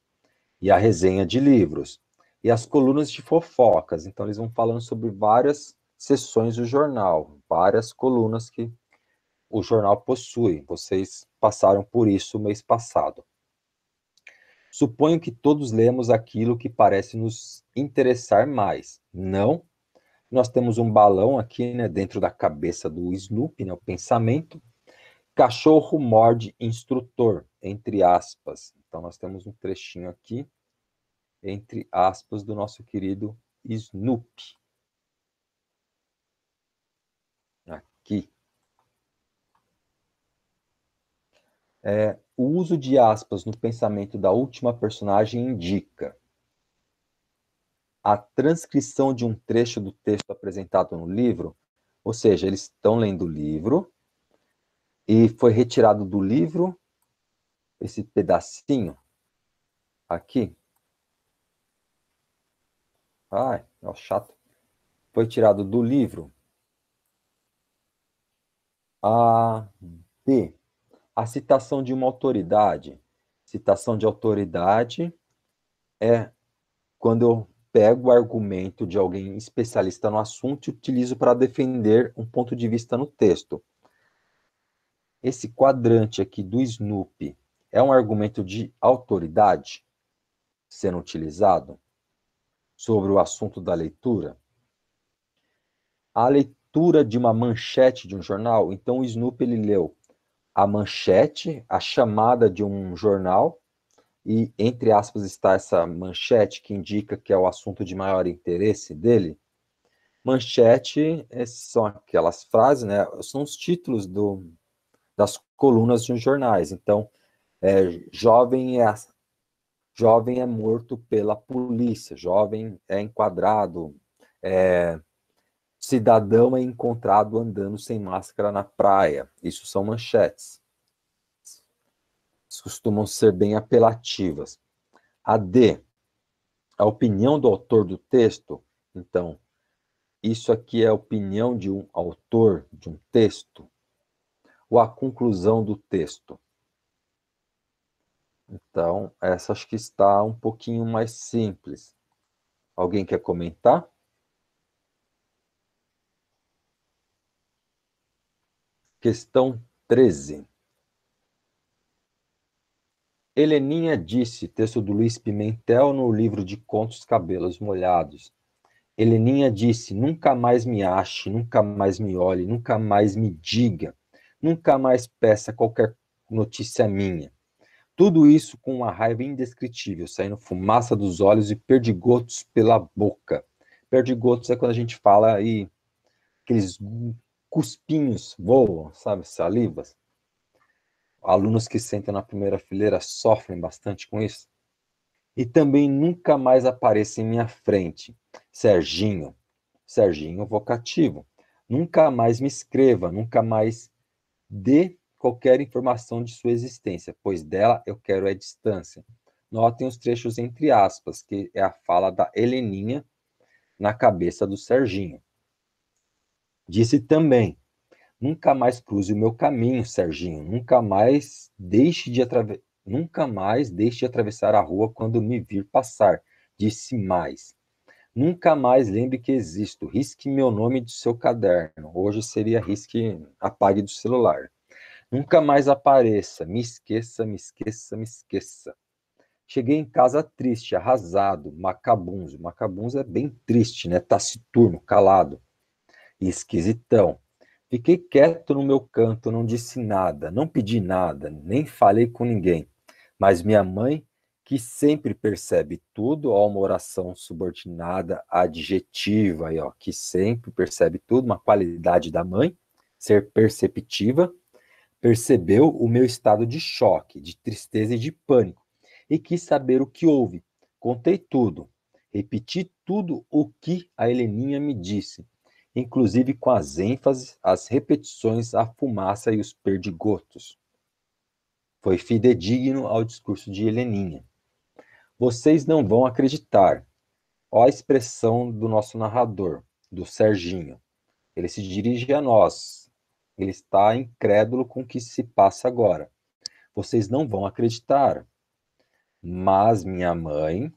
E a resenha de livros. E as colunas de fofocas. Então, eles vão falando sobre várias seções do jornal, várias colunas que o jornal possui. Vocês passaram por isso o mês passado. Suponho que todos lemos aquilo que parece nos interessar mais. Não? Nós temos um balão aqui, né, dentro da cabeça do Snoopy, né, o pensamento. Cachorro morde instrutor, entre aspas. Então, nós temos um trechinho aqui, entre aspas, do nosso querido Snoopy. Aqui. O uso de aspas no pensamento da última personagem indica a transcrição de um trecho do texto apresentado no livro, ou seja, eles estão lendo o livro e foi retirado do livro esse pedacinho aqui. Ai, é chato. Foi tirado do livro. A B, a citação de uma autoridade. Citação de autoridade é quando eu pego o argumento de alguém especialista no assunto e utilizo para defender um ponto de vista no texto. Esse quadrante aqui do Snoopy é um argumento de autoridade sendo utilizado sobre o assunto da leitura? A leitura de uma manchete de um jornal, então o Snoopy ele leu a manchete, a chamada de um jornal, e entre aspas está essa manchete que indica que é o assunto de maior interesse dele. Manchete são aquelas frases, né? São os títulos das colunas de uns jornais. Então, jovem é morto pela polícia, jovem é enquadrado, cidadão é encontrado andando sem máscara na praia. Isso são manchetes. Costumam ser bem apelativas. A D, a opinião do autor do texto. Então, isso aqui é a opinião de um autor de um texto, ou a conclusão do texto. Então, essa acho que está um pouquinho mais simples. Alguém quer comentar? Questão 13. Heleninha disse, texto do Luiz Pimentel no livro de contos Cabelos Molhados. Heleninha disse, nunca mais me ache, nunca mais me olhe, nunca mais me diga, nunca mais peça qualquer notícia minha. Tudo isso com uma raiva indescritível, saindo fumaça dos olhos e perdigotos pela boca. Perdigotos é quando a gente fala e aqueles cuspinhos voam, sabe, salivas. Alunos que sentam na primeira fileira sofrem bastante com isso. E também nunca mais apareça em minha frente. Serginho, vocativo. Nunca mais me escreva, nunca mais dê qualquer informação de sua existência, pois dela eu quero distância. Notem os trechos entre aspas, que é a fala da Heleninha na cabeça do Serginho. Disse também: nunca mais cruze o meu caminho, Serginho. Nunca mais deixe de atravessar a rua quando me vir passar. Disse mais: nunca mais lembre que existo. Risque meu nome do seu caderno. Hoje seria risque, apague do celular. Nunca mais apareça. Me esqueça, me esqueça, me esqueça. Cheguei em casa triste, arrasado, macabunzo. Macabunzo é bem triste, né? Taciturno, calado e esquisitão. Fiquei quieto no meu canto, não disse nada, não pedi nada, nem falei com ninguém. Mas minha mãe, que sempre percebe tudo, ó, uma oração subordinada, adjetiva, aí, ó, que sempre percebe tudo, uma qualidade da mãe, ser perceptiva, percebeu o meu estado de choque, de tristeza e de pânico, e quis saber o que houve. Contei tudo, repeti tudo o que a Heleninha me disse, inclusive com as ênfases, as repetições, a fumaça e os perdigotos. Foi fidedigno ao discurso de Heleninha. Vocês não vão acreditar. Ó a expressão do nosso narrador, do Serginho. Ele se dirige a nós. Ele está incrédulo com o que se passa agora. Vocês não vão acreditar. Mas minha mãe...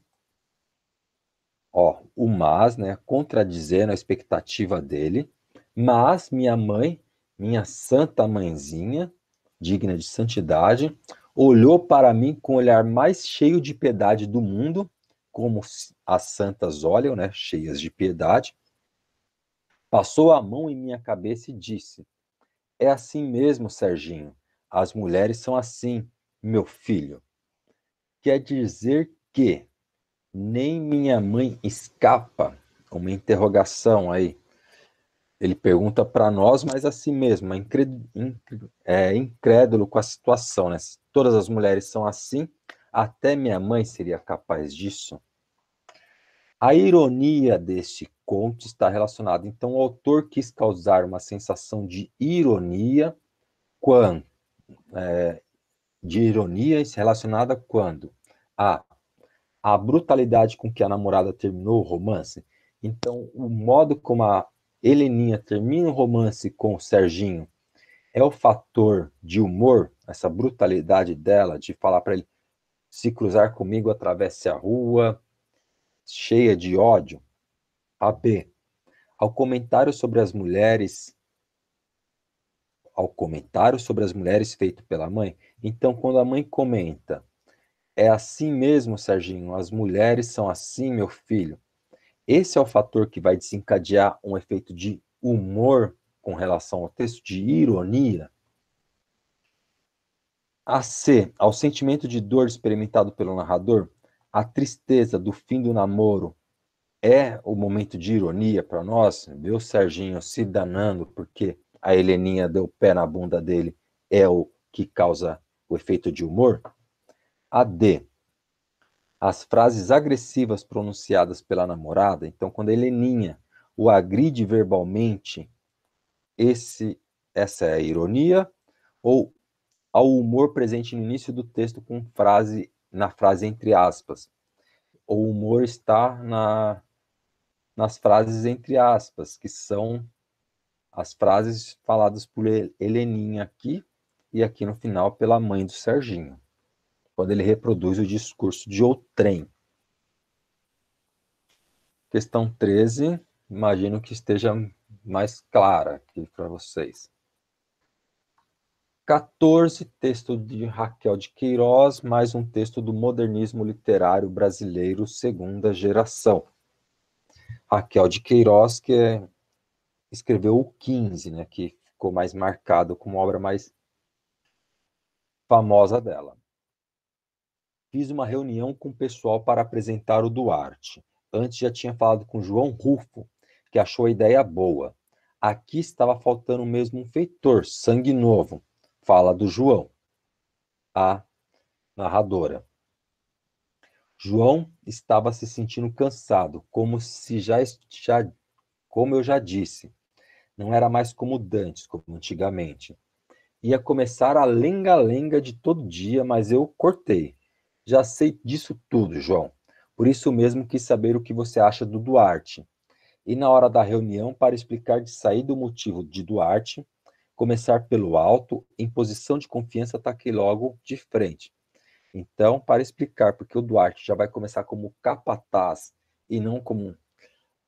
Ó, o mas, né, contradizendo a expectativa dele, mas minha mãe, minha santa mãezinha, digna de santidade, olhou para mim com o olhar mais cheio de piedade do mundo, como as santas olham, né, cheias de piedade, passou a mão em minha cabeça e disse: é assim mesmo, Serginho, as mulheres são assim, meu filho. Quer dizer que nem minha mãe escapa, uma interrogação aí. Ele pergunta para nós, mas a si mesmo, incrédulo com a situação, né? Se todas as mulheres são assim, até minha mãe seria capaz disso. A ironia deste conto está relacionada. Então, o autor quis causar uma sensação de ironia relacionada quando a brutalidade com que a namorada terminou o romance. Então, o modo como a Heleninha termina o romance com o Serginho é o fator de humor, essa brutalidade dela, de falar para ele: se cruzar comigo, atravesse a rua, cheia de ódio. A B, ao comentário sobre as mulheres feito pela mãe. Então, quando a mãe comenta: é assim mesmo, Serginho, as mulheres são assim, meu filho. Esse é o fator que vai desencadear um efeito de humor com relação ao texto, de ironia. A C, ao sentimento de dor experimentado pelo narrador, a tristeza do fim do namoro é o momento de ironia para nós. Ver o Serginho se danando porque a Heleninha deu o pé na bunda dele é o que causa o efeito de humor. A D, as frases agressivas pronunciadas pela namorada. Então, quando a Heleninha o agride verbalmente, essa é a ironia, ou ao humor presente no início do texto na frase entre aspas. O humor está nas frases entre aspas, que são as frases faladas por Heleninha aqui e aqui no final pela mãe do Serginho, quando ele reproduz o discurso de outrem. Questão 13, imagino que esteja mais clara aqui para vocês. 14, texto de Raquel de Queiroz, mais um texto do modernismo literário brasileiro, segunda geração. Raquel de Queiroz, que escreveu o 15, né, que ficou mais marcado como a obra mais famosa dela. Fiz uma reunião com o pessoal para apresentar o Duarte. Antes já tinha falado com João Rufo, que achou a ideia boa. Aqui estava faltando mesmo um feitor, sangue novo. Fala do João, a narradora. João estava se sentindo cansado, como eu já disse. Não era mais como dantes, como antigamente. Ia começar a lenga-lenga de todo dia, mas eu cortei. Já sei disso tudo, João. Por isso mesmo quis saber o que você acha do Duarte. E na hora da reunião, para explicar de sair do motivo de Duarte, começar pelo alto, em posição de confiança, ataquei logo de frente. Então, para explicar porque o Duarte já vai começar como capataz e não como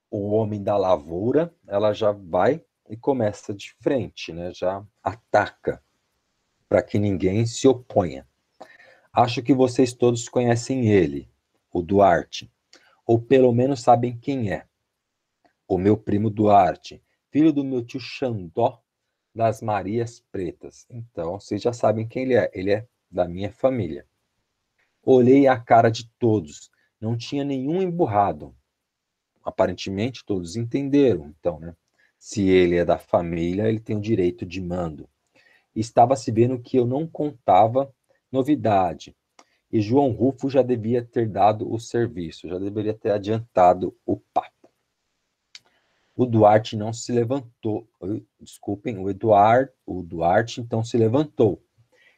o homem da lavoura, ela já vai e começa de frente, né? Já ataca para que ninguém se oponha. Acho que vocês todos conhecem ele, o Duarte, ou pelo menos sabem quem é. O meu primo Duarte, filho do meu tio Xandó das Marias Pretas. Então, vocês já sabem quem ele é da minha família. Olhei a cara de todos, não tinha nenhum emburrado. Aparentemente, todos entenderam, então, né? Se ele é da família, ele tem o direito de mando. Estava se vendo que eu não contava novidade, e João Rufo já devia ter dado o serviço, já deveria ter adiantado o papo. O Duarte não se levantou, desculpem, o Duarte então se levantou,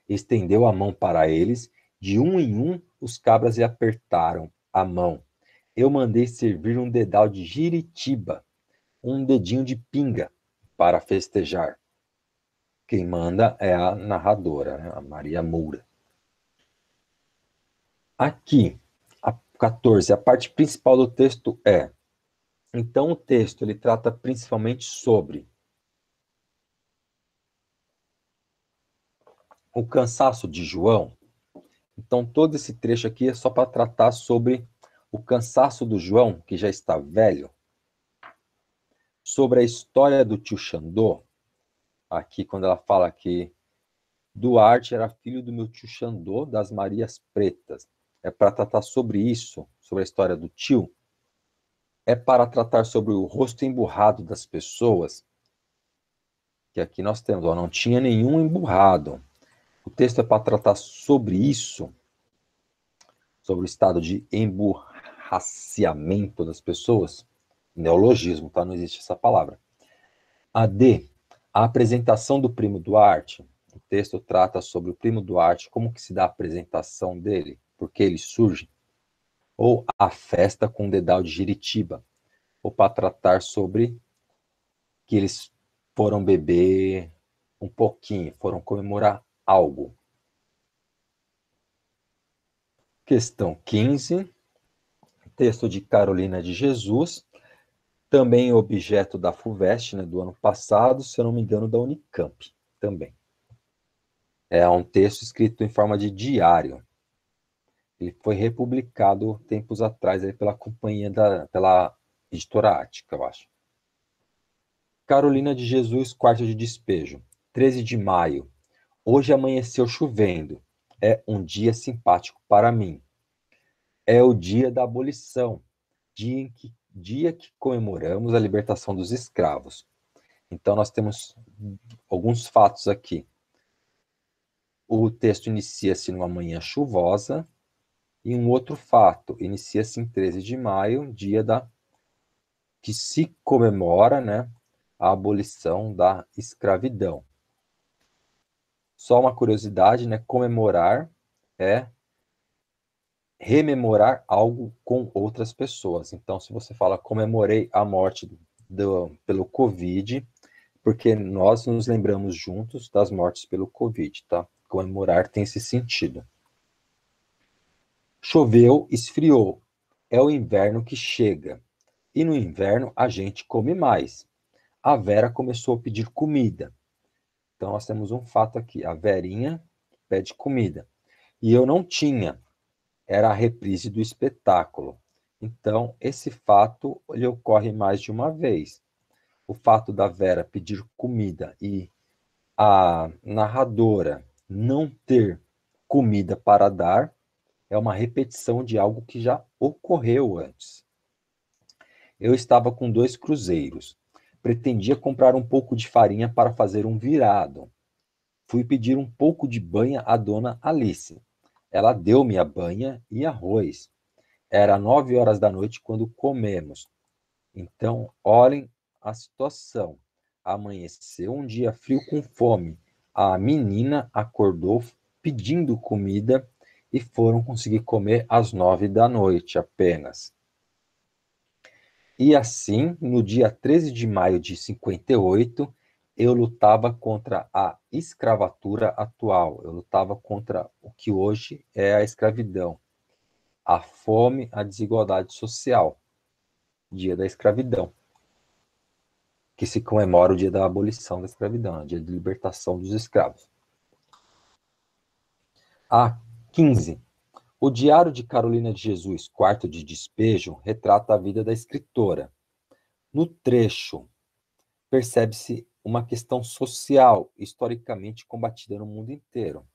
estendeu a mão para eles, de um em um os cabras lhe apertaram a mão. Eu mandei servir um dedal de jiritiba, um dedinho de pinga, para festejar. Quem manda é a narradora, né? A Maria Moura. Aqui, a 14, a parte principal do texto é... Então, o texto ele trata principalmente sobre o cansaço de João. Então, todo esse trecho aqui é só para tratar sobre o cansaço do João, que já está velho, sobre a história do tio Xandô, aqui quando ela fala que Duarte era filho do meu tio Xandô das Marias Pretas. É para tratar sobre isso, sobre a história do tio. É para tratar sobre o rosto emburrado das pessoas, que aqui nós temos, ó, não tinha nenhum emburrado. O texto é para tratar sobre isso, sobre o estado de emburraciamento das pessoas. Neologismo, tá? Não existe essa palavra. A D, a apresentação do primo Duarte. O texto trata sobre o primo Duarte, como que se dá a apresentação dele, por que ele surge. Ou a festa com o dedal de Jiritiba, ou para tratar sobre que eles foram beber um pouquinho, foram comemorar algo. Questão 15, texto de Carolina de Jesus, também objeto da FUVEST, né, do ano passado, se eu não me engano, da Unicamp, também. É um texto escrito em forma de diário. Ele foi republicado tempos atrás aí pela pela editora Ática, eu acho. Carolina de Jesus, quarto de despejo. 13 de maio. Hoje amanheceu chovendo. É um dia simpático para mim. É o dia da abolição, dia que comemoramos a libertação dos escravos. Então, nós temos alguns fatos aqui. O texto inicia-se numa manhã chuvosa, e um outro fato, inicia-se em 13 de maio, que se comemora, né, a abolição da escravidão. Só uma curiosidade, né, comemorar é rememorar algo com outras pessoas. Então, se você fala comemorei a morte pelo Covid, porque nós nos lembramos juntos das mortes pelo Covid, tá? Comemorar tem esse sentido. Choveu, esfriou. É o inverno que chega. E no inverno a gente come mais. A Vera começou a pedir comida. Então nós temos um fato aqui. A Verinha pede comida. E eu não tinha. Era a reprise do espetáculo. Então esse fato ele ocorre mais de uma vez. O fato da Vera pedir comida e a narradora não ter comida para dar é uma repetição de algo que já ocorreu antes. Eu estava com 2 cruzeiros. Pretendia comprar um pouco de farinha para fazer um virado. Fui pedir um pouco de banha à dona Alice. Ela deu-me a banha e arroz. Era 9 horas da noite quando comemos. Então, olhem a situação. Amanheceu um dia frio com fome. a menina acordou pedindo comida e foram conseguir comer às 9 da noite apenas. E assim, no dia 13 de maio de 58, eu lutava contra a escravatura atual. Eu lutava contra o que hoje é a escravidão, a fome, a desigualdade social. Dia da escravidão, que se comemora o dia da abolição da escravidão, o dia de libertação dos escravos. A 15. O Diário de Carolina de Jesus, Quarto de Despejo, retrata a vida da escritora. No trecho, percebe-se uma questão social historicamente combatida no mundo inteiro.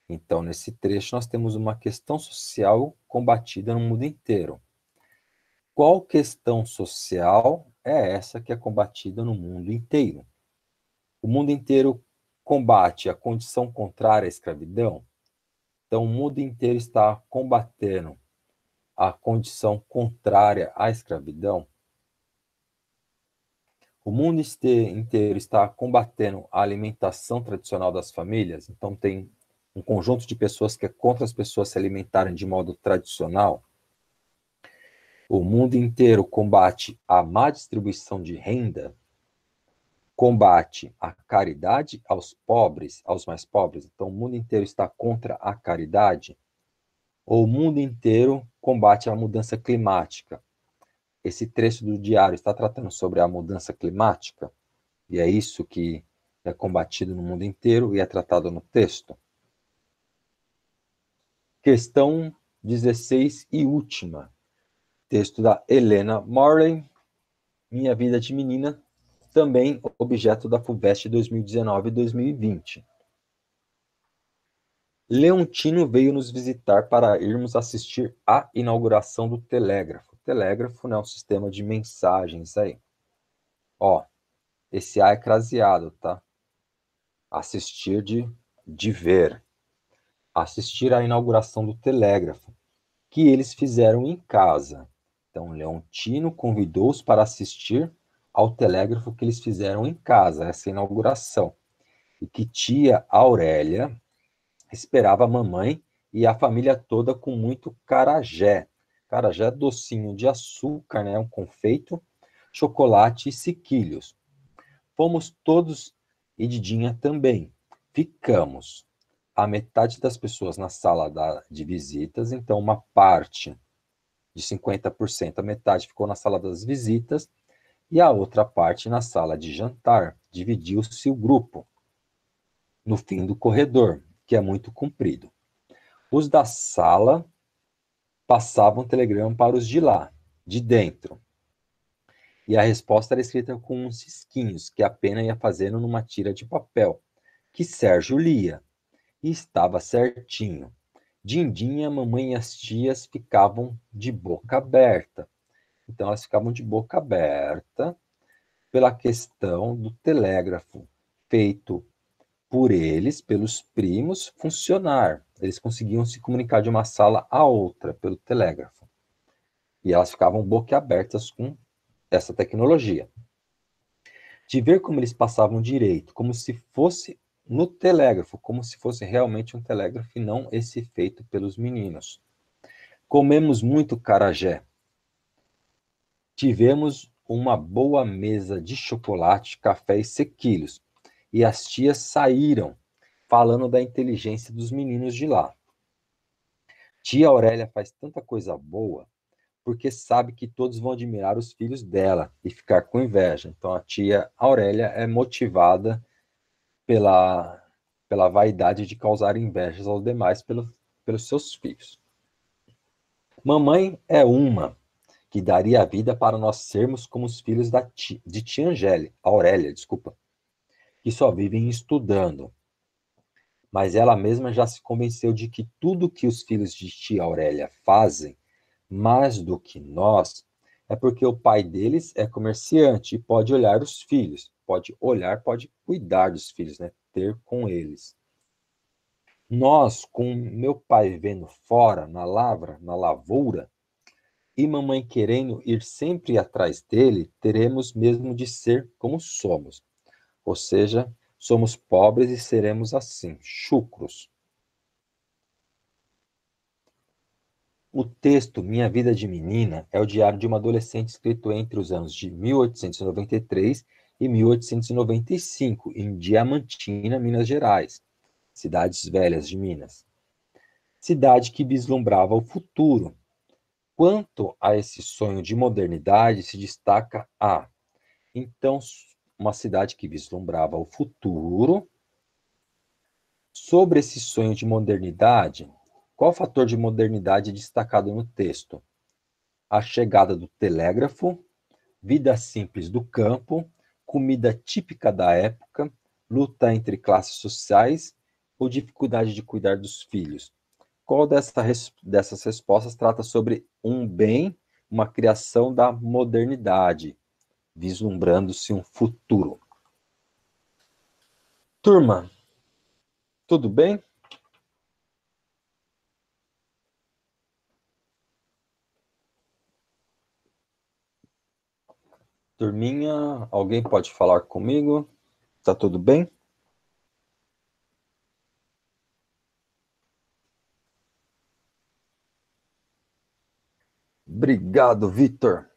Então, nesse trecho, nós temos uma questão social combatida no mundo inteiro. Qual questão social é essa que é combatida no mundo inteiro? O mundo inteiro combate a condição contrária à escravidão? Então, o mundo inteiro está combatendo a condição contrária à escravidão? O mundo inteiro está combatendo a alimentação tradicional das famílias? Então, tem um conjunto de pessoas que é contra as pessoas se alimentarem de modo tradicional? O mundo inteiro combate a má distribuição de renda? Combate a caridade aos pobres, aos mais pobres? Então, o mundo inteiro está contra a caridade? Ou o mundo inteiro combate a mudança climática? Esse trecho do diário está tratando sobre a mudança climática? E é isso que é combatido no mundo inteiro e é tratado no texto? Questão 16 e última. Texto da Helena Morley, Minha Vida de Menina, também objeto da FUVEST 2019 e 2020. Leontino veio nos visitar para irmos assistir à inauguração do telégrafo. O telégrafo, né, é um sistema de mensagens aí. Ó, esse A é craseado, tá? Assistir de ver. Assistir à inauguração do telégrafo, que eles fizeram em casa. Então, Leontino convidou-os para assistir ao telégrafo que eles fizeram em casa, essa inauguração. E que tia Aurélia esperava a mamãe e a família toda com muito carajé. Carajé é docinho de açúcar, né? Um confeito, chocolate e sequilhos. Fomos todos e Didinha também. Ficamos a metade das pessoas na sala de visitas, então uma parte de 50%, a metade ficou na sala das visitas e a outra parte na sala de jantar. Dividiu-se o grupo no fim do corredor, que é muito comprido. Os da sala passavam telegrama para os de lá, de dentro. E a resposta era escrita com uns risquinhos que a pena ia fazendo numa tira de papel, que Sérgio lia. E estava certinho. Dindinha, mamãe e as tias ficavam de boca aberta. Então, elas ficavam de boca aberta pela questão do telégrafo, feito por eles, pelos primos, funcionar. Eles conseguiam se comunicar de uma sala a outra pelo telégrafo. E elas ficavam boquiabertas com essa tecnologia. De ver como eles passavam direito, como se fosse no telégrafo, como se fosse realmente um telégrafo e não esse feito pelos meninos. Comemos muito carajé. Tivemos uma boa mesa de chocolate, café e sequilhos. E as tias saíram falando da inteligência dos meninos de lá. Tia Aurélia faz tanta coisa boa porque sabe que todos vão admirar os filhos dela e ficar com inveja. Então a tia Aurélia é motivada pela vaidade de causar invejas aos demais pelos seus filhos. Mamãe é uma que daria a vida para nós sermos como os filhos de tia Aurélia, que só vivem estudando. Mas ela mesma já se convenceu de que tudo que os filhos de tia Aurélia fazem, mais do que nós, é porque o pai deles é comerciante e pode olhar os filhos. Pode cuidar dos filhos, né? Ter com eles. Nós, com meu pai vivendo fora, na lavoura, e mamãe querendo ir sempre atrás dele, teremos mesmo de ser como somos. Ou seja, Somos pobres e seremos assim, chucros. O texto Minha Vida de Menina é o diário de uma adolescente escrito entre os anos de 1893 e 1895, em Diamantina, Minas Gerais, cidades velhas de Minas. Cidade que vislumbrava o futuro. Quanto a esse sonho de modernidade, se destaca a, então, uma cidade que vislumbrava o futuro. Sobre esse sonho de modernidade, qual fator de modernidade é destacado no texto? A chegada do telégrafo, vida simples do campo, comida típica da época, luta entre classes sociais ou dificuldade de cuidar dos filhos. Qual dessas respostas trata sobre um bem, uma criação da modernidade, vislumbrando-se um futuro? Turma, tudo bem? Turminha, alguém pode falar comigo? Tá tudo bem? Obrigado, Vitor.